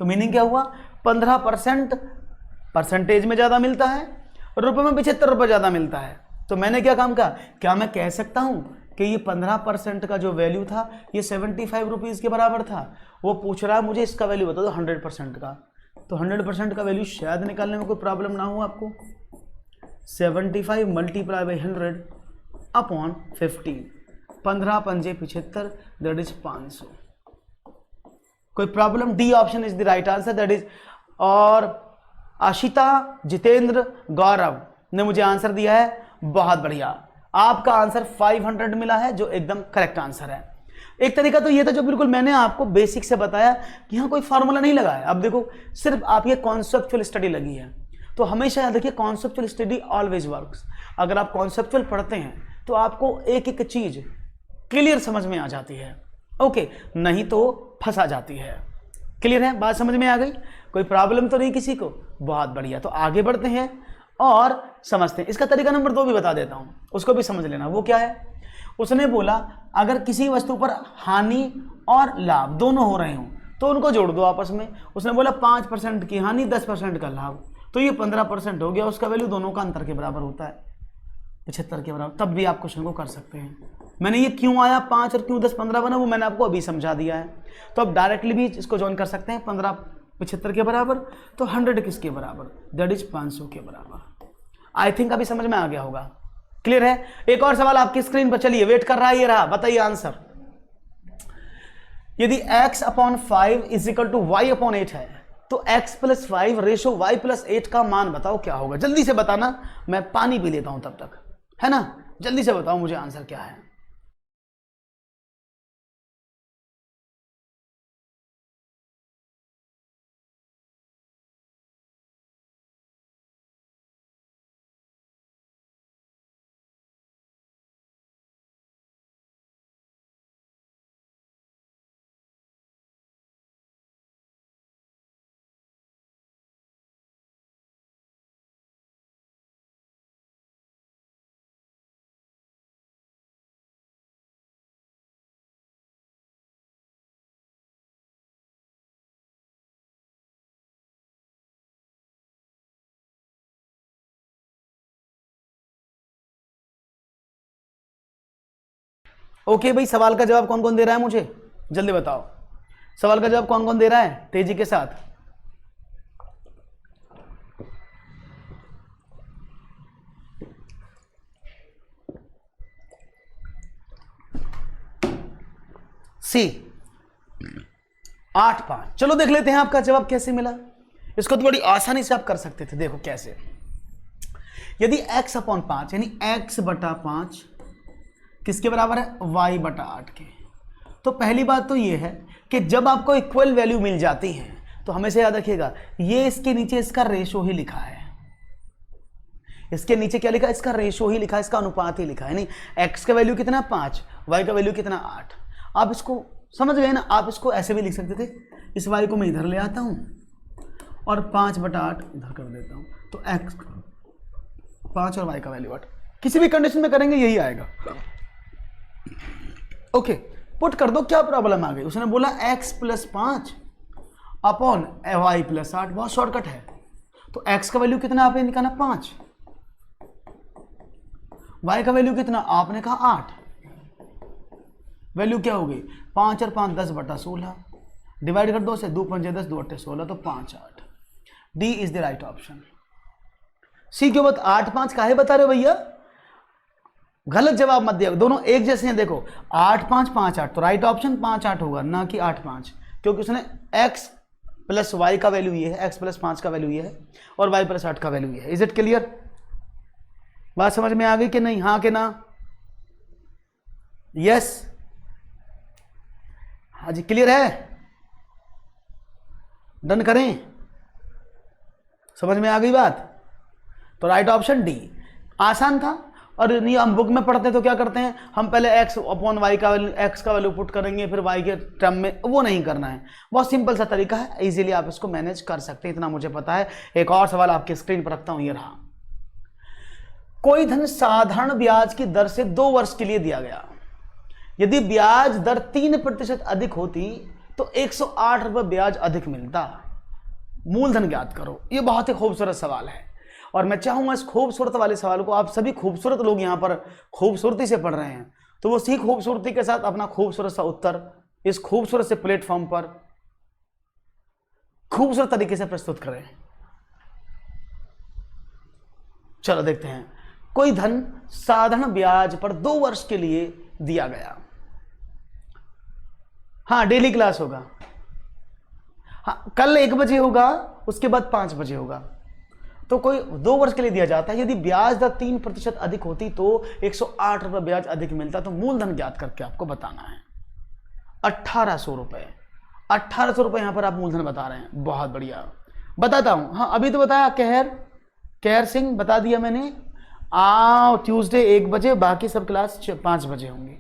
तो मीनिंग क्या हुआ? 15% परसेंटेज में ज्यादा मिलता है, रुपए में 75 रुपए ज्यादा मिलता है। तो मैंने क्या काम कहा, क्या मैं कह सकता हूं कि ये 15% का जो वैल्यू था ये 75 रुपीज के बराबर था? वो पूछ रहा है मुझे इसका वैल्यू बता दो 100% का। तो 100% का वैल्यू शायद निकालने में कोई प्रॉब्लम ना हो आपको। 75 मल्टीप्लाई बाई 100 अपॉन 15, 15 पंजे 75, दैट इज 500। कोई problem? D option is the right answer, that is. और आशिता, जितेंद्र, गौरव ने मुझे आंसर दिया है। बहुत बढ़िया, आपका आंसर 500 मिला है, जो एकदम करेक्ट आंसर है। एक तरीका तो ये था जो बिल्कुल मैंने आपको बेसिक से बताया कि यहाँ कोई फार्मूला नहीं लगा है। अब देखो सिर्फ आप ये कॉन्सेप्चुअल स्टडी लगी है, तो हमेशा याद रखिए कॉन्सेप्चुअल स्टडी ऑलवेज वर्क्स। अगर आप कॉन्सेप्चुअल पढ़ते हैं तो आपको एक एक चीज क्लियर समझ में आ जाती है, ओके, नहीं तो फंसा जाती है। क्लियर है? बात समझ में आ गई? कोई प्रॉब्लम तो नहीं किसी को? बहुत बढ़िया। तो आगे बढ़ते हैं और समझते हैं। इसका तरीका नंबर 2 भी बता देता हूं, उसको भी समझ लेना। वो क्या है? उसने बोला अगर किसी वस्तु पर हानि और लाभ दोनों हो रहे हों तो उनको जोड़ दो आपस में। उसने बोला 5% की हानि 10% का लाभ, तो ये 15% हो गया। उसका वैल्यू दोनों का अंतर के बराबर होता है, 75 के बराबर। तब भी आप क्वेश्चन को कर सकते हैं। मैंने ये क्यों आया 5 और क्यों 10 15 बना वो मैंने आपको अभी समझा दिया है। तो आप डायरेक्टली भी इसको ज्वाइन कर सकते हैं। 15 75 के बराबर, तो 100 किसके बराबर? दैट इज 500 के बराबर। आई थिंक अभी समझ में आ गया होगा। क्लियर है? एक और सवाल आपकी स्क्रीन पर, चलिए वेट कर रहा है, ये रहा, बताइए आंसर। यदि x/5 is equal to y/8 है तो x plus 5 ratio y plus 8 का मान बताओ क्या होगा, जल्दी से बताना, मैं पानी पी लेता हूं तब तक, है ना, जल्दी से बताओ मुझे आंसर क्या है। ओके भाई, सवाल का जवाब कौन कौन दे रहा है मुझे, जल्दी बताओ, सवाल का जवाब कौन कौन दे रहा है तेजी के साथ। सी 8-5। चलो देख लेते हैं आपका जवाब कैसे मिला। इसको तो बड़ी आसानी से आप कर सकते थे, देखो कैसे। यदि x अपॉन 5 यानी x बटा 5 किसके बराबर है, y बटा 8 के। तो पहली बात तो ये है कि जब आपको इक्वल वैल्यू मिल जाती है तो हमेशा याद रखिएगा ये इसके नीचे इसका रेशो ही लिखा है, इसके नीचे क्या लिखा है, इसका रेशो ही लिखा है, इसका अनुपात ही लिखा है। नहीं, x का वैल्यू कितना 5, y का वैल्यू कितना 8। आप इसको समझ गए ना, आप इसको ऐसे भी लिख सकते थे, इस y को मैं इधर ले आता हूं और 5 बटा 8 इधर कर देता हूं, तो x 5 और y का वैल्यू 8, किसी भी कंडीशन में करेंगे यही आएगा। ओके, पुट कर दो, क्या प्रॉब्लम आ गई। उसने बोला x plus 5 upon y plus 8, बहुत शॉर्टकट है। तो x का वैल्यू कितना आपने निकाला 5, y का वैल्यू कितना आपने कहा 8, वैल्यू क्या हो गई 5 और 5 10 बटा 16, डिवाइड कर 2 से, 2 पंजे 10, 2 अट्ठे 16, तो 5 8। D is the right option. C क्यों 8-5 काहे बता रहे हो भैया, गलत जवाब मत दिया, दोनों एक जैसे हैं। देखो 8-5 5-8, तो राइट ऑप्शन 5-8 होगा, ना कि 8-5, क्योंकि उसने x प्लस वाई का वैल्यू ये है, x प्लस 5 का वैल्यू ये है और y प्लस 8 का वैल्यू ये है। इज इट क्लियर, बात समझ में आ गई कि नहीं, हाँ कि ना, यस, हाँ जी क्लियर है, डन करें, समझ में आ गई बात। तो राइट ऑप्शन डी, आसान था। और नहीं हम बुक में पढ़ते हैं तो क्या करते हैं, हम पहले x अपॉन वाई का वैल्यू, x का वैल्यू पुट करेंगे फिर y के टर्म में, वो नहीं करना है, बहुत सिंपल सा तरीका है, इजीली आप इसको मैनेज कर सकते हैं, इतना मुझे पता है। एक और सवाल आपकी स्क्रीन पर रखता हूं, ये रहा। कोई धन साधारण ब्याज की दर से 2 वर्ष के लिए दिया गया, यदि ब्याज दर 3% अधिक होती तो 108 रुपये ब्याज अधिक मिलता, मूलधन ज्ञात करो। ये बहुत ही खूबसूरत सवाल है और मैं चाहूंगा इस खूबसूरत वाले सवाल को, आप सभी खूबसूरत लोग यहाँ पर खूबसूरती से पढ़ रहे हैं, तो वो उसी खूबसूरती के साथ अपना खूबसूरत सा उत्तर इस खूबसूरत से प्लेटफॉर्म पर खूबसूरत तरीके से प्रस्तुत करें। चलो देखते हैं। कोई धन साधारण ब्याज पर 2 वर्ष के लिए दिया गया, हाँ डेली क्लास होगा, हाँ कल 1 बजे होगा, उसके बाद 5 बजे होगा। तो कोई 2 वर्ष के लिए दिया जाता है, यदि ब्याज दर 3% अधिक होती तो 108 रुपये ब्याज अधिक मिलता, तो मूलधन ज्ञात करके आपको बताना है। 1800 रुपये, 1800 रुपये यहां पर आप मूलधन बता रहे हैं, बहुत बढ़िया, बताता हूं। हाँ अभी तो बताया, कहर सिंह बता दिया मैंने। आओ ट्यूसडे 1 बजे, बाकी सब क्लास 5 बजे होंगी।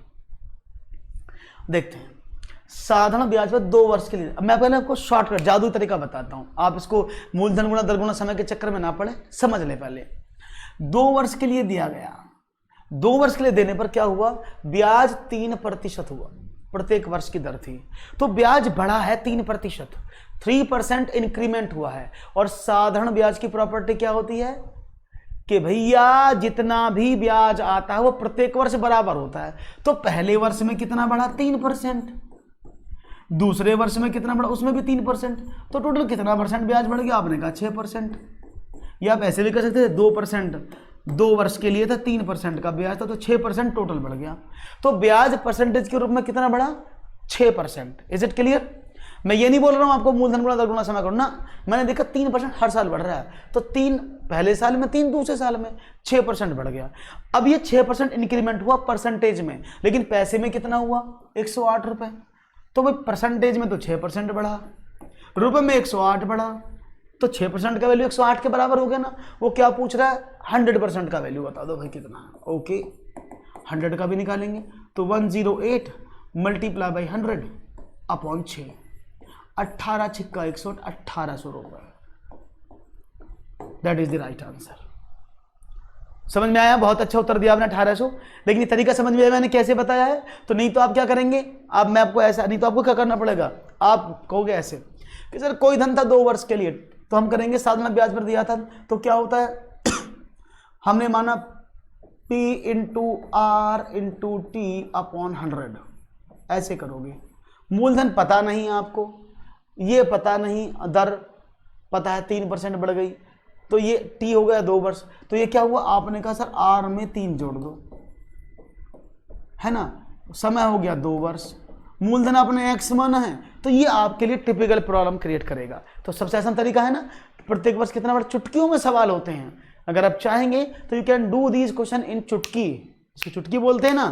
देखते हैं साधारण ब्याज पर 2 वर्ष के लिए, मैं पहले आपको शॉर्टकट जादू तरीका बताता हूं, आप इसको मूलधन गुणा दर गुणा समय के चक्कर में ना पड़े, समझ ले। पहले 2 वर्ष के लिए दिया गया, 2 वर्ष के लिए देने पर क्या हुआ, ब्याज 3% हुआ, प्रत्येक वर्ष की दर थी, तो ब्याज बढ़ा है 3%, 3% इंक्रीमेंट हुआ है। और साधारण ब्याज की प्रॉपर्टी क्या होती है कि भैया जितना भी ब्याज आता है वो प्रत्येक वर्ष बराबर होता है। तो पहले वर्ष में कितना बढ़ा 3%, दूसरे वर्ष में कितना बढ़ा उसमें भी 3%, तो टोटल कितना परसेंट ब्याज बढ़ गया, आपने कहा 6%। या आप ऐसे भी कर सकते थे 2%, 2 वर्ष के लिए था 3% का ब्याज था, तो 6% टोटल बढ़ गया। तो ब्याज परसेंटेज के रूप में कितना बढ़ा 6%। Is it clear. मैं ये नहीं बोल रहा हूँ आपको मूलधन गुणा दर गुणा समय करो ना, मैंने देखा 3% हर साल बढ़ रहा है, तो 3 पहले साल में, 3 दूसरे साल में, 6% बढ़ गया। अब ये 6% इंक्रीमेंट हुआ परसेंटेज में, लेकिन पैसे में कितना हुआ 108 रुपये। तो भाई परसेंटेज में तो 6% बढ़ा, रुपये में 108 बढ़ा, तो 6% का वैल्यू 108 के बराबर हो गया ना। वो क्या पूछ रहा है 100% का वैल्यू बता दो भाई कितना है। ओके 100 का भी निकालेंगे, तो 108 मल्टीप्लाई बाई 100 अपॉन 6, 18 छिक्का 108, 1800 रुपये। That is the right answer. समझ में आया? बहुत अच्छा उत्तर दिया आपने 1800। लेकिन ये तरीका समझ में आया मैंने कैसे बताया है? तो नहीं तो आप क्या करेंगे, अब मैं आपको ऐसा, नहीं तो आपको क्या करना पड़ेगा, आप कहोगे ऐसे कि सर कोई धन था 2 वर्ष के लिए, तो हम करेंगे साधना ब्याज पर दिया था, तो क्या होता है हमने माना P into R into T upon 100, ऐसे करोगे। मूलधन पता नहीं आपको, ये पता नहीं, दर पता है 3% बढ़ गई, तो ये T हो गया 2 वर्ष, तो ये क्या हुआ, आपने कहा सर R में 3 जोड़ दो, है ना, समय हो गया 2 वर्ष, मूलधन आपने x माना है, तो ये आपके लिए टिपिकल प्रॉब्लम क्रिएट करेगा। तो सबसे आसान तरीका है ना, प्रत्येक वर्ष कितना बड़ा, चुटकियों में सवाल होते हैं। अगर आप चाहेंगे तो you can do these question in चुटकी, इसकी चुटकी बोलते हैं ना।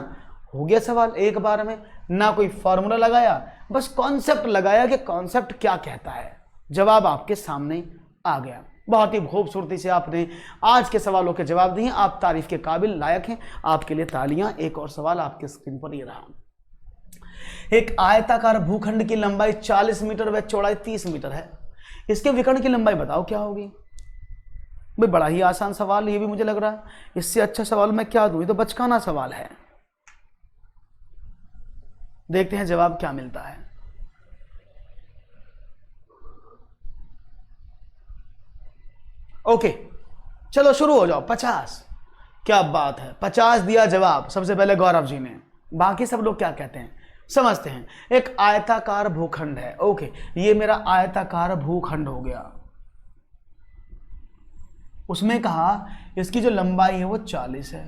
हो गया सवाल एक बार में, ना कोई फॉर्मूला लगाया, बस कॉन्सेप्ट लगाया कि कॉन्सेप्ट क्या कहता है, जवाब आपके सामने आ गया। बहुत ही खूबसूरती से आपने आज के सवालों के जवाब दिए, आप तारीफ के काबिल, लायक हैं, आपके लिए तालियां। एक और सवाल आपके स्क्रीन पर ये रहा। एक आयताकार भूखंड की लंबाई 40 मीटर व चौड़ाई 30 मीटर है, इसके विकर्ण की लंबाई बताओ क्या होगी। भाई बड़ा ही आसान सवाल ये भी मुझे लग रहा है, इससे अच्छा सवाल मैं क्या दूं, ये तो बचकाना सवाल है। देखते हैं जवाब क्या मिलता है। ओके चलो शुरू हो जाओ। 50, क्या बात है, 50 दिया जवाब सबसे पहले गौरव जी ने। बाकी सब लोग क्या कहते हैं समझते हैं। एक आयताकार भूखंड है, ओके, ये मेरा आयताकार भूखंड हो गया। उसमें कहा इसकी जो लंबाई है वो 40 है,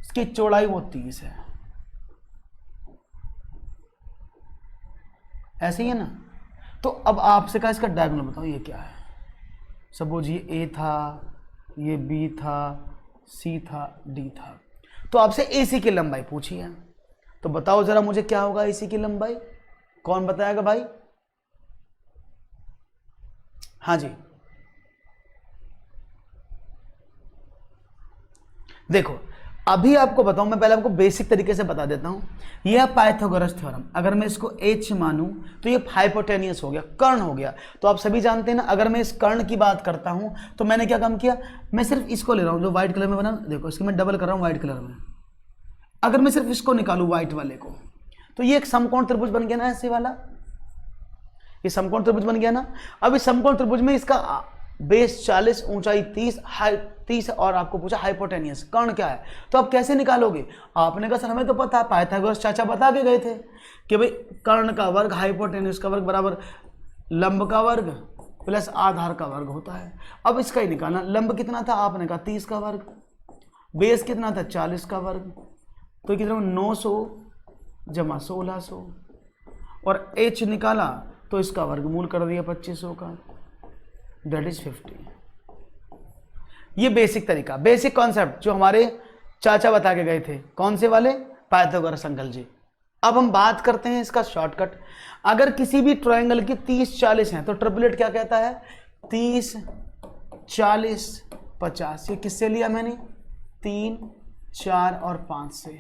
इसकी चौड़ाई वो 30 है, ऐसे ही है ना। तो अब आपसे कहा इसका डायगोनल बताओ ये क्या है। सपोज ये ए था, ये बी था, सी था, डी था, तो आपसे एसी की लंबाई पूछी है, तो बताओ जरा मुझे क्या होगा एसी की लंबाई, कौन बताएगा भाई। हाँ जी देखो अभी आपको बताऊं, मैं पहले आपको बेसिक तरीके से बता देता हूं। यह पाइथागोरस थ्योरम, अगर मैं इसको h मानूं तो ये हाइपोटेनियस हो गया, कर्ण हो गया। तो आप सभी जानते हैं ना, अगर मैं इस कर्ण की बात करता हूं तो मैंने क्या काम किया, मैं सिर्फ इसको ले रहा हूं जो व्हाइट कलर में बना, देखो इसकी मैं डबल कर रहा हूं व्हाइट कलर में। अगर मैं सिर्फ इसको निकालूं व्हाइट वाले को, तो ये एक समकोण त्रिभुज बन गया ना, ऐसे वाला, ये समकोण त्रिभुज बन गया ना। अब इस समकोण त्रिभुज में इसका बेस 40, ऊंचाई 30, हाइट 30, और आपको पूछा हाइपोटेनियस, कर्ण क्या है, तो आप कैसे निकालोगे। आपने कहा सर हमें तो पता है, पाइथागोरस चाचा बता के गए थे कि भाई कर्ण का वर्ग हाइपोटेनियस का वर्ग बराबर लंब का वर्ग प्लस आधार का वर्ग होता है। अब इसका ही निकालना, लंब कितना था, आपने कहा 30 का वर्ग, बेस कितना था 40 का वर्ग, तो कितना 900 जमा 1600, और h निकाला तो इसका वर्गमूल कर दिया 2500 का, दैट इज 50। ये बेसिक तरीका, बेसिक कॉन्सेप्ट जो हमारे चाचा बता के गए थे, कौन से वाले, पाइथागोरस अंकल जी। अब हम बात करते हैं इसका शॉर्टकट। अगर किसी भी ट्रायंगल की 30 40 है तो ट्रिपलेट क्या कहता है, 30 40 50। ये किससे लिया मैंने, 3 4 और 5 से,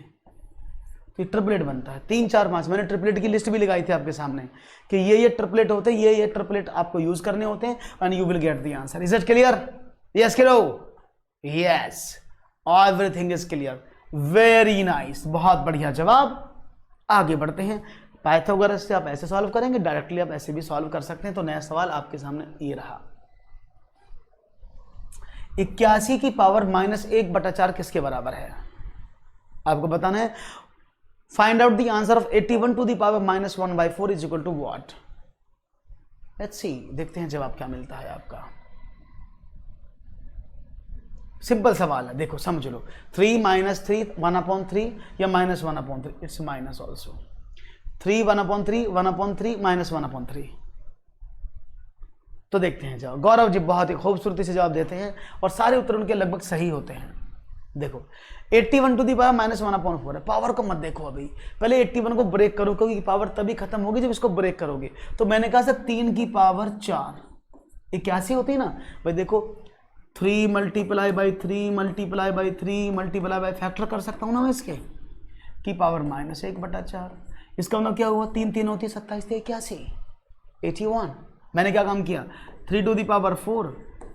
तो ट्रिपलेट बनता है 3 4 5। मैंने ट्रिपलेट की लिस्ट भी लगाई थी आपके सामने कि ये ट्रिपलेट होते हैं, ये ट्रिपलेट आपको यूज करने होते हैं, and you will get the answer. Is it clear, yes करो, yes, everything is clear, very nice, बहुत बढ़िया जवाब। आगे बढ़ते हैं। पाइथागोरस से आप ऐसे सॉल्व करेंगे, डायरेक्टली आप ऐसे भी सॉल्व कर सकते हैं। तो नया सवाल आपके सामने ये रहा, 81 की पावर -1/4 किसके बराबर है, आपको बताना है। Find out the answer of 81 to the power -1/4 is equal to what. Let's see, देखते हैं जवाब क्या मिलता है आपका। सिंपल सवाल है, देखो समझ लो, 3 - 3 1/3 या -1/3, इट्स माइनस ऑल्सो। 3 1/3 1/3 -1/3। तो देखते हैं जवाब। गौरव जी बहुत ही खूबसूरती से जवाब देते हैं और सारे उत्तर उनके लगभग सही होते हैं। देखो 81 टू दी पावर -1/4 है। पावर को मत देखो अभी, पहले 81 को ब्रेक करो, क्योंकि पावर तभी खत्म होगी जब इसको ब्रेक करोगे। तो मैंने कहा सर 3 की पावर 4 81 होती है ना भाई। देखो 3 multiply by 3 multiply by 3 multiply by factor कर सकता हूँ ना मैं इसके की पावर -1/4। इसका मतलब क्या हुआ, 3 3 होती है 27 × 81 81। मैंने क्या काम किया, 3 to the power 4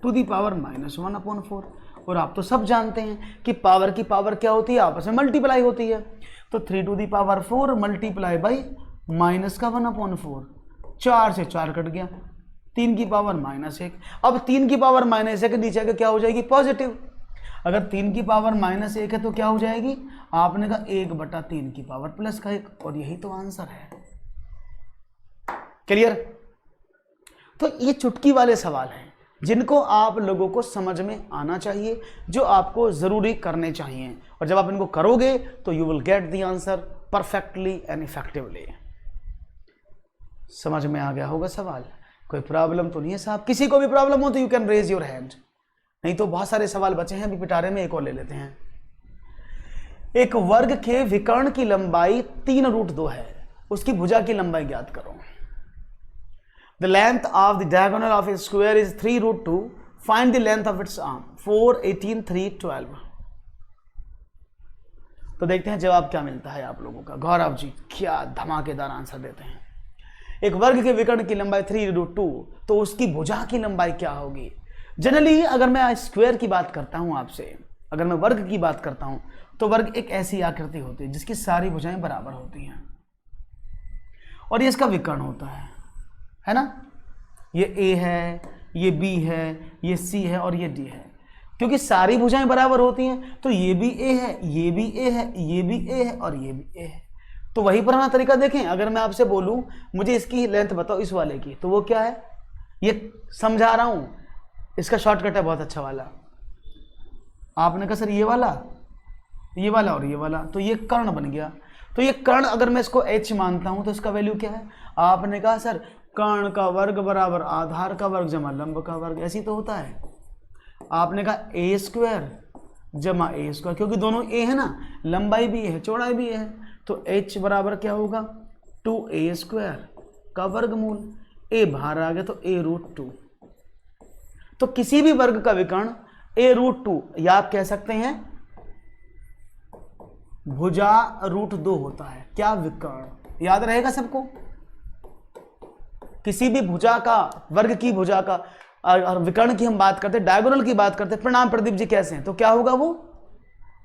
to the power -1/4। और आप तो सब जानते हैं कि पावर की पावर क्या होती है, आपस में मल्टीप्लाई होती है। तो 3 to the power 4 multiply by -1/4, 4 से 4 कट गया, 3 की पावर -1। अब 3 की पावर -1 के नीचे आके क्या हो जाएगी, पॉजिटिव। अगर 3 की पावर -1 है तो क्या हो जाएगी, आपने कहा 1/3 की पावर +1, और यही तो आंसर है। क्लियर। तो ये चुटकी वाले सवाल हैं जिनको आप लोगों को समझ में आना चाहिए, जो आपको जरूरी करने चाहिए, और जब आप इनको करोगे तो you will get the answer perfectly and effectively. समझ में आ गया होगा सवाल। कोई प्रॉब्लम तो नहीं है साहब? किसी को भी प्रॉब्लम हो तो you can raise your hand, नहीं तो बहुत सारे सवाल बचे हैं अभी पिटारे में, एक और ले लेते हैं। एक वर्ग के विकर्ण की लंबाई 3√2 है, उसकी भुजा की लंबाई ज्ञात करो। The length of the diagonal of a square is 3√2. Find the length of its arm. 4 18 3 12। तो देखते हैं जवाब क्या मिलता है आप लोगों का। गौरव जी क्या धमाकेदार आंसर देते हैं। एक वर्ग के विकर्ण की लंबाई 3√2, तो उसकी भुजा की लंबाई क्या होगी। जनरली अगर मैं स्क्वायर की बात करता हूं आपसे, अगर मैं वर्ग की बात करता हूं, तो वर्ग एक ऐसी आकृति होती है जिसकी सारी भुजाएं बराबर होती हैं, और ये इसका विकर्ण होता है ना। ये ए है, ये बी है, ये सी है और ये डी है। क्योंकि सारी भुजाएं बराबर होती हैं तो ये भी ए है, ये भी ए है, ये भी ए है और ये भी ए है। तो वही पुराना तरीका देखें, अगर मैं आपसे बोलूं मुझे इसकी लेंथ बताओ इस वाले की, तो वो क्या है, ये समझा रहा हूं, इसका शॉर्टकट है बहुत अच्छा वाला। आपने कहा सर ये वाला और ये वाला, तो ये कर्ण बन गया। तो ये कर्ण अगर मैं इसको h मानता हूं तो इसका वैल्यू क्या है। आपने कहा सर कर्ण का वर्ग बराबर आधार का वर्ग जमा लंब का वर्ग, ऐसी तो होता है। आपने कहा a² जमा a², क्योंकि दोनों a है ना, लंबाई भी है चौड़ाई भी है, तो h बराबर क्या होगा 2a² का वर्गमूल। a बाहर आ गया तो a√2। तो किसी भी वर्ग का विकर्ण a√2, या आप कह सकते हैं भुजा √2 होता है। क्या विकर्ण, याद रहेगा सबको। किसी भी भुजा का, वर्ग की भुजा का, और विकर्ण की हम बात करते, डायगोनल की बात करते, प्रणाम प्रदीप जी कैसे हैं, तो क्या होगा वो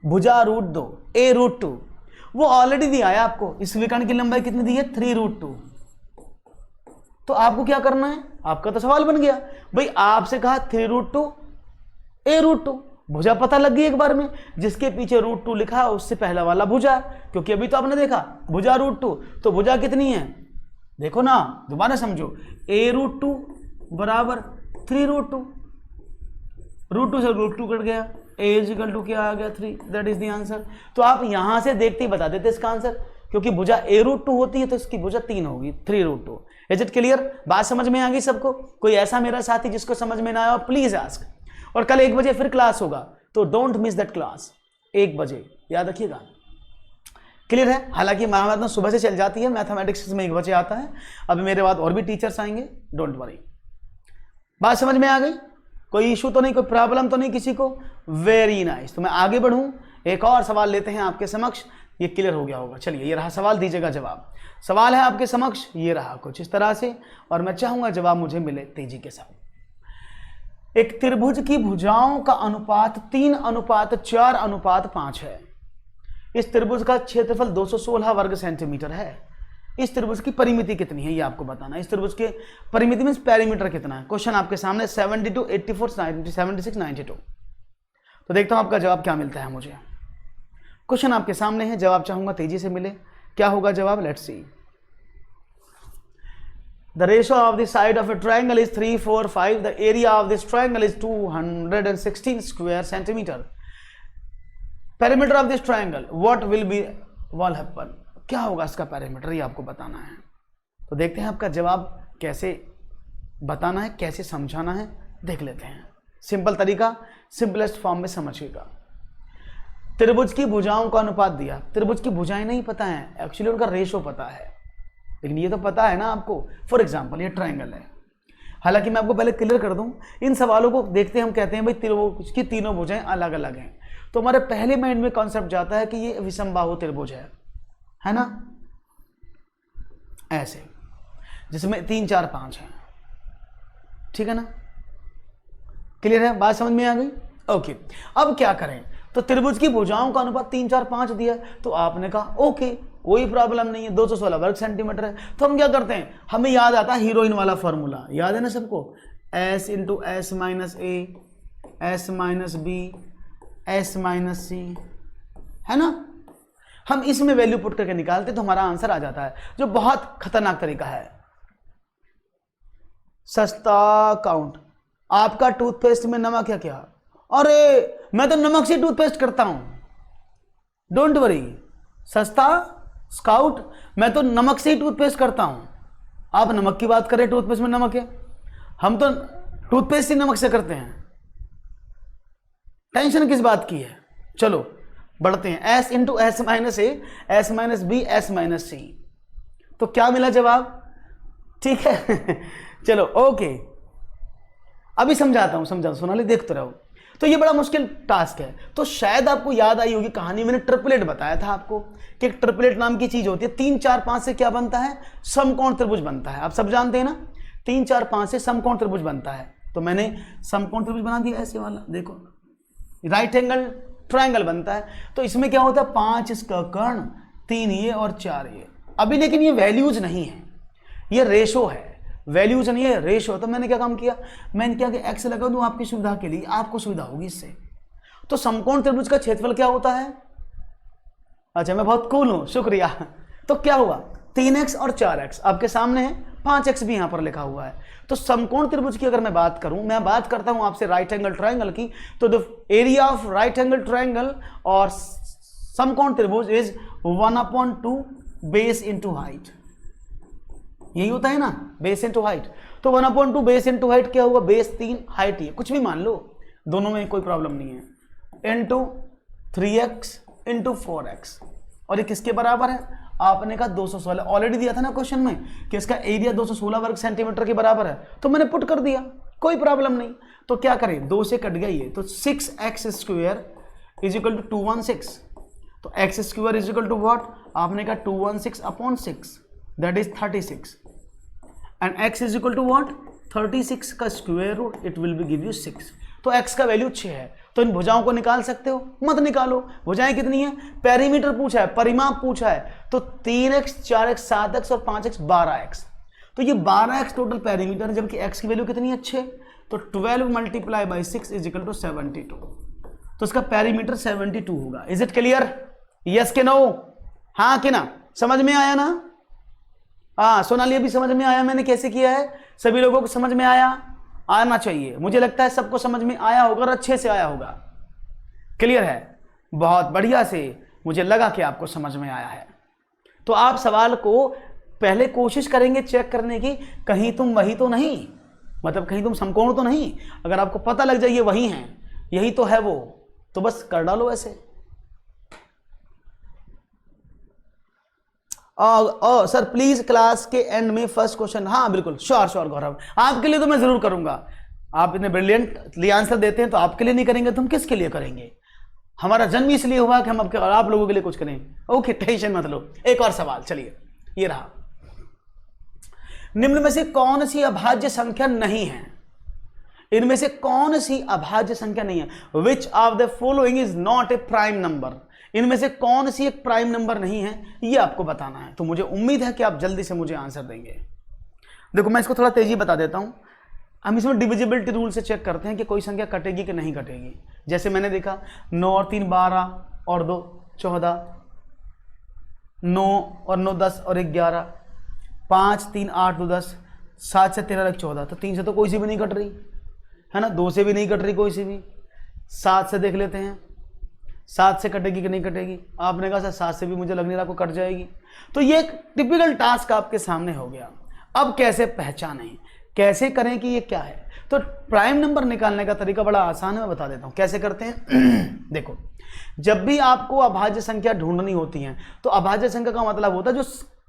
भुजा √2 a√2। वो ऑलरेडी दिया है आपको, इस विकर्ण की लंबाई कितनी दी है 3√2। तो आपको क्या करना है, आपका तो सवाल बन गया भाई, आपसे कहा 3√2 a√2, भुजा पता लग गई एक बार में, जिसके पीछे √2 लिखा उससे पहला वाला भुजा, क्योंकि अभी तो आपने देखा भुजा √2, तो भुजा कितनी है देखो ना, दोबारा समझो, a√2 बराबर 3√2, √2 से √2 कट गया, a क्या आ गया 3, दैट इज द आंसर। तो आप यहां से देखते ही बता देते इसका आंसर, क्योंकि भुजा a√2 होती है तो इसकी भुजा 3 होगी 3√2। इज इट क्लियर, बात समझ में आ गई सबको। कोई ऐसा मेरा साथी जिसको समझ में ना आया प्लीज आस्क। और कल 1 बजे फिर क्लास होगा, तो डोंट मिस दैट क्लास, 1 बजे याद रखिएगा। क्लियर है। हालांकि महाभारत सुबह से चल जाती है, मैथमेटिक्स में 1 बजे आता है। अभी मेरे बाद और भी टीचर्स आएंगे, डोंट वरी। बात समझ में आ गई, कोई इशू तो नहीं, कोई प्रॉब्लम तो नहीं किसी को। Very nice. तो मैं आगे बढ़ूं, एक और सवाल लेते हैं आपके समक्ष, ये क्लियर हो गया होगा। चलिए ये रहा सवाल, दीजिएगा जवाब। सवाल है आपके समक्ष, ये रहा कुछ इस तरह से, और मैं चाहूंगा जवाब मुझे मिले तेजी के साथ। एक त्रिभुज की भुजाओं का अनुपात 3:4:5 है। इस त्रिभुज का क्षेत्रफल 216 वर्ग सेंटीमीटर है। इस त्रिभुज की परिमिति कितनी है ये आपको बताना। इस त्रिभुज के परिमिति मींस पेरीमीटर कितना है। क्वेश्चन आपके सामने 72, 84, 76, 92। तो देखता हूं आपका जवाब क्या मिलता है मुझे। क्वेश्चन आपके सामने है, जवाब चाहूंगा तेजी से मिले। क्या होगा जवाब, let's see. The ratio of the side of a triangle is 3, 4, 5. The area of this triangle is 216 square centimeter. Perimeter of this triangle, what will happen? क्या होगा इसका पैरामीटर, ये आपको बताना है। तो देखते हैं आपका जवाब कैसे बताना है, कैसे समझाना है, देख लेते हैं। सिंपल तरीका, सिंपलेस्ट फॉर्म में समझिएगा। त्रिभुज की भुजाओं का अनुपात दिया। त्रिभुज की भुजाएं नहीं पता है, एक्चुअली उनका रेशो पता है, लेकिन ये तो पता है ना आपको। फॉर एग्जाम्पल ये ट्राइंगल है, हालांकि मैं आपको पहले क्लियर कर दूं, इन सवालों को देखते हम कहते हैं भाई त्रिभुज की तीनों भुजाएं अलग अलग हैं, तो हमारे पहले माइंड में कॉन्सेप्ट जाता है कि ये विषमबाहु त्रिभुज है ना, ऐसे जिसमें 3 4 5 है, ठीक है ना, क्लियर है, बात समझ में आ गई। ओके, अब क्या करें, तो त्रिभुज की भुजाओं का अनुपात 3 4 5 दिया, तो आपने कहा ओके कोई प्रॉब्लम नहीं है, 216 वर्ग सेंटीमीटर है। तो हम क्या करते हैं, हमें याद आता है हीरोइन वाला फॉर्मूला, याद है ना सबको, s into S minus A S minus B S minus C, है ना। हम इसमें वैल्यू पुट करके निकालते तो हमारा आंसर आ जाता है, जो बहुत खतरनाक तरीका है। सस्ता काउंट, आपका टूथपेस्ट में नमक है क्या, अरे मैं तो नमक से टूथपेस्ट करता हूं, डोंट वरी। सस्ता स्काउट, मैं तो नमक से ही टूथपेस्ट करता हूं। आप नमक की बात करें, टूथपेस्ट में नमक है, हम तो टूथपेस्ट ही नमक से करते हैं, टेंशन किस बात की है। चलो बढ़ते हैं, s into S minus A S minus B S minus C, तो क्या मिला जवाब, ठीक है। चलो ओके, अभी समझाता हूं, समझा सोनाली देखते रहो। तो ये बड़ा मुश्किल टास्क है, तो शायद आपको याद आई होगी कहानी, मैंने ट्रिपलेट बताया था आपको कि एक ट्रिपलेट नाम की चीज होती है। 3 4 5 से क्या बनता है, समकोण त्रिभुज बनता है, आप सब जानते हैं ना, 3 4 5 से समकोण त्रिभुज बनता है। तो मैंने समकोण त्रिभुज बना दिया ऐसे वाला, देखो राइट एंगल ट्रायंगल बनता है। तो इसमें क्या होता है, 5 इसका कर्ण, 3 ये और 4 ये। अभी लेकिन ये वैल्यूज नहीं है, ये रेशो है, वैल्यूज नहीं है, रेशो। तो मैंने क्या काम किया, मैंने क्या कि एक्स लगा दूं आपकी सुविधा के लिए, आपको सुविधा होगी इससे। तो समकोण त्रिभुज का क्षेत्रफल क्या होता है, अच्छा मैं बहुत कूल हूं, शुक्रिया। तो क्या हुआ, 3x और 4x आपके सामने है, 5x भी यहां पर लिखा हुआ है। तो समकोण त्रिभुज की अगर मैं बात करूं, मैं बात करता हूं आपसे राइट एंगल ट्रायंगल की, तो the area of right angle triangle और समकोण त्रिभुज इज 1/2 बेस इंटू हाइट, यही होता है ना, बेस इंटू हाइट। तो 1/2 बेस इंटू हाइट क्या होगा, बेस 3 हाइट ही है, कुछ भी मान लो, दोनों में कोई प्रॉब्लम नहीं है, इंटू 3x इंटू 4x, और ये किसके बराबर है, आपने कहा 216, ऑलरेडी दिया था ना क्वेश्चन में कि इसका एरिया 216 वर्ग सेंटीमीटर के बराबर है, तो मैंने पुट कर दिया, कोई प्रॉब्लम नहीं। तो क्या करें, 2 से कट गया ये, तो 6x square is equal to 216, तो x square is equal to what, आपने कहा 216 upon 6 that is 36, and x is equal to what, 36 का square root it will be give you 6। तो x का वैल्यू 6 है, तो इन भुजाओं को निकाल सकते हो, मत निकालो, भुजाएं कितनी है, पेरीमीटर पूछा है, परिमाप पूछा है, तो 3x 4x 7x और 5x 12x, तो ये 12x टोटल पेरीमीटर है, जबकि x की वैल्यू कितनी है 6, तो 12 multiply by 6 is equal to 72, तो इसका पेरीमीटर 72 होगा। इज इट क्लियर, यस के नो, हाँ कि ना, समझ में आया ना, हाँ सोनाली अभी समझ में आया मैंने कैसे किया है, सभी लोगों को समझ में आया, आना चाहिए, मुझे लगता है सबको समझ में आया होगा और अच्छे से आया होगा, क्लियर है, बहुत बढ़िया से, मुझे लगा कि आपको समझ में आया है। तो आप सवाल को पहले कोशिश करेंगे चेक करने की, कहीं तुम वही तो नहीं, मतलब कहीं तुम समकोण तो नहीं, अगर आपको पता लग जाए ये वही है, यही तो है वो, तो बस कर डालो ऐसे। सर प्लीज क्लास के एंड में फर्स्ट क्वेश्चन, हाँ बिल्कुल श्योर गौरव, आपके लिए तो मैं जरूर करूंगा, आप इतने ब्रिलियंट आंसर देते हैं तो आपके लिए नहीं करेंगे तो हम किसके लिए करेंगे, हमारा जन्म इसलिए हुआ कि हम आप लोगों के लिए कुछ करें। ओके टेंशन मत लो, एक और सवाल, चलिए ये रहा, निम्न में से कौन सी अभाज्य संख्या नहीं है, इनमें से कौन सी अभाज्य संख्या नहीं है, which of the following is not a prime number, इनमें से कौन सी एक प्राइम नंबर नहीं है, ये आपको बताना है। तो मुझे उम्मीद है कि आप जल्दी से मुझे आंसर देंगे। देखो मैं इसको थोड़ा तेजी बता देता हूं, हम इसमें डिविजिबिलिटी रूल से चेक करते हैं कि कोई संख्या कटेगी कि नहीं कटेगी। जैसे मैंने देखा 9 और 3 12 और 2 14, 9 और 9 10 और 1 11, 5 3 8 2 10, 7 से 13 14, तो 3 से तो कोई सी भी नहीं कट रही है ना, 2 से भी नहीं कट रही कोई सी भी, 7 से देख लेते हैं, 7 से कटेगी कि नहीं कटेगी? आपने कहा सर 7 से भी मुझे लग नहीं रहा को कट जाएगी। तो ये एक टिपिकल टास्क आपके सामने हो गया। अब कैसे पहचानें, कैसे करें कि ये क्या है? तो प्राइम नंबर निकालने का तरीका बड़ा आसान है, मैं बता देता हूं कैसे करते हैं। देखो, जब भी आपको अभाज्य संख्या ढूंढनी होती है तो अभाज्य संख्या का मतलब होता है जो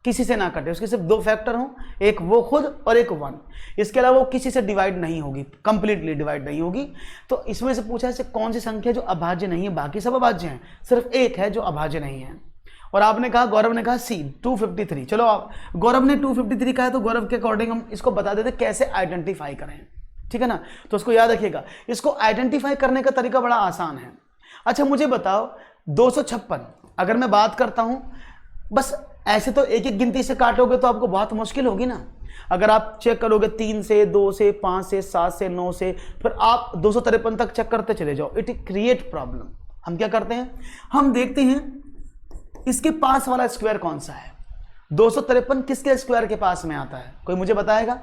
किसी से ना कटे, उसके सिर्फ 2 फैक्टर हों, एक वो खुद और एक 1। इसके अलावा वो किसी से डिवाइड नहीं होगी, कंप्लीटली डिवाइड नहीं होगी। तो इसमें से पूछा है कौन सी संख्या जो अभाज्य नहीं है, बाकी सब अभाज्य हैं, सिर्फ एक है जो अभाज्य नहीं है। और आपने कहा, गौरव ने कहा C 253। चलो आप, गौरव ने 253 कहा है तो गौरव के अकॉर्डिंग हम इसको बता देते कैसे आइडेंटिफाई करें, ठीक है ना। तो उसको याद रखिएगा, इसको आइडेंटिफाई करने का तरीका बड़ा आसान है। अच्छा मुझे बताओ 256, अगर मैं बात करता हूं, बस ऐसे तो एक एक गिनती से काटोगे तो आपको बहुत मुश्किल होगी ना। अगर आप चेक करोगे 3 से, 2 से, 5 से, 7 से, 9 से, फिर आप 253 तक चेक करते चले जाओ, इट क्रिएट प्रॉब्लम। हम क्या करते हैं, हम देखते हैं इसके पास वाला स्क्वायर कौन सा है। 253 किसके स्क्वायर के पास में आता है, कोई मुझे बताएगा?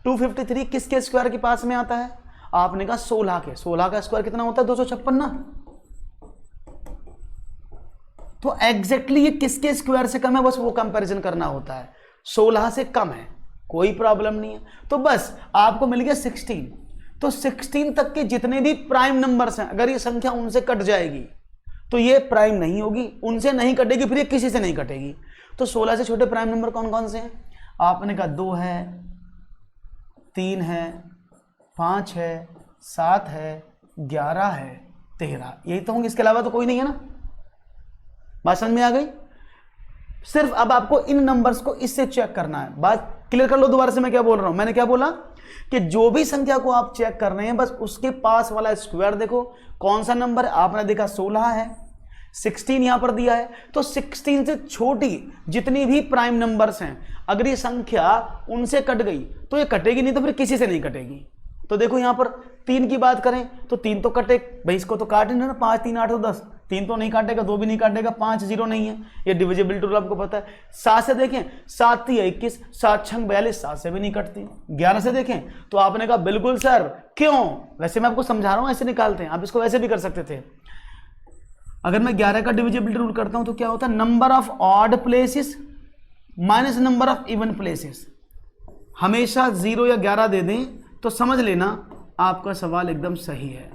253 किसके स्क्वायर के पास में आता है? आपने कहा 16 के। 16 का स्क्वायर कितना होता है? 256 ना। तो एग्जैक्टली ये किसके स्क्वायर से कम है, बस वो कंपैरिजन करना होता है। 16 से कम है, कोई प्रॉब्लम नहीं है। तो बस आपको मिल गया 16। तो 16 तक के जितने भी प्राइम नंबर्स हैं, अगर ये संख्या उनसे कट जाएगी तो ये प्राइम नहीं होगी, उनसे नहीं कटेगी, फिर ये किसी से नहीं कटेगी। तो 16 से छोटे प्राइम नंबर कौन कौन से हैं? आपने कहा 2 है, 3 है, 5 है, 7 है, 11 है, 13, यही तो होंगे, इसके अलावा तो कोई नहीं है ना। बात समझ में आ गई? सिर्फ अब आपको इन नंबर्स को इससे चेक करना है। बात क्लियर कर लो दोबारा से, मैं क्या बोल रहा हूं। मैंने क्या बोला कि जो भी संख्या को आप चेक कर रहे हैं, बस उसके पास वाला स्क्वायर देखो कौन सा नंबर है। आपने देखा 16 है, 16 यहां पर दिया है, तो 16 से छोटी जितनी भी प्राइम नंबर्स हैं, अगर ये संख्या उनसे कट गई तो ये कटेगी नहीं, तो फिर किसी से नहीं कटेगी। तो देखो यहां पर 3 की बात करें तो 3 तो कटे भाई, इसको तो काटे ना, 5 3 8 तो 10, 3 तो नहीं काटेगा, 2 भी नहीं काटेगा, 5 0 नहीं है, ये डिविजिबल रूल आपको पता है। 7 से देखें, 7 3 21, 7 6 42, 7 से भी नहीं कटती। 11 से देखें तो आपने कहा बिल्कुल सर, क्यों? वैसे मैं आपको समझा रहा हूं, ऐसे निकालते हैं, आप इसको वैसे भी कर सकते थे। अगर मैं 11 का डिविजिबिलिटी रूल करता हूं तो क्या होता है? Number of odd places minus number of even places. हमेशा 0 या 11 दे दें तो समझ लेना आपका सवाल एकदम सही है।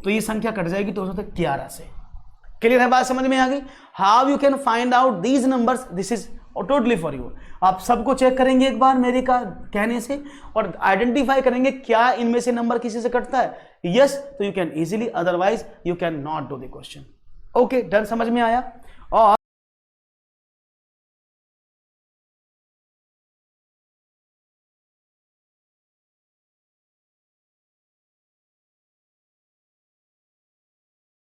तो ये संख्या कट जाएगी 211 से। क्लियर है बात, समझ में आ गई? How you can find out these numbers, this is totally for you. आप सबको चेक करेंगे एक बार मेरे का कहने से और आइडेंटिफाई करेंगे क्या इनमें से नंबर किसी से कटता है। यस, तो you can easily, otherwise you can not do the question. Okay done, समझ में आया? और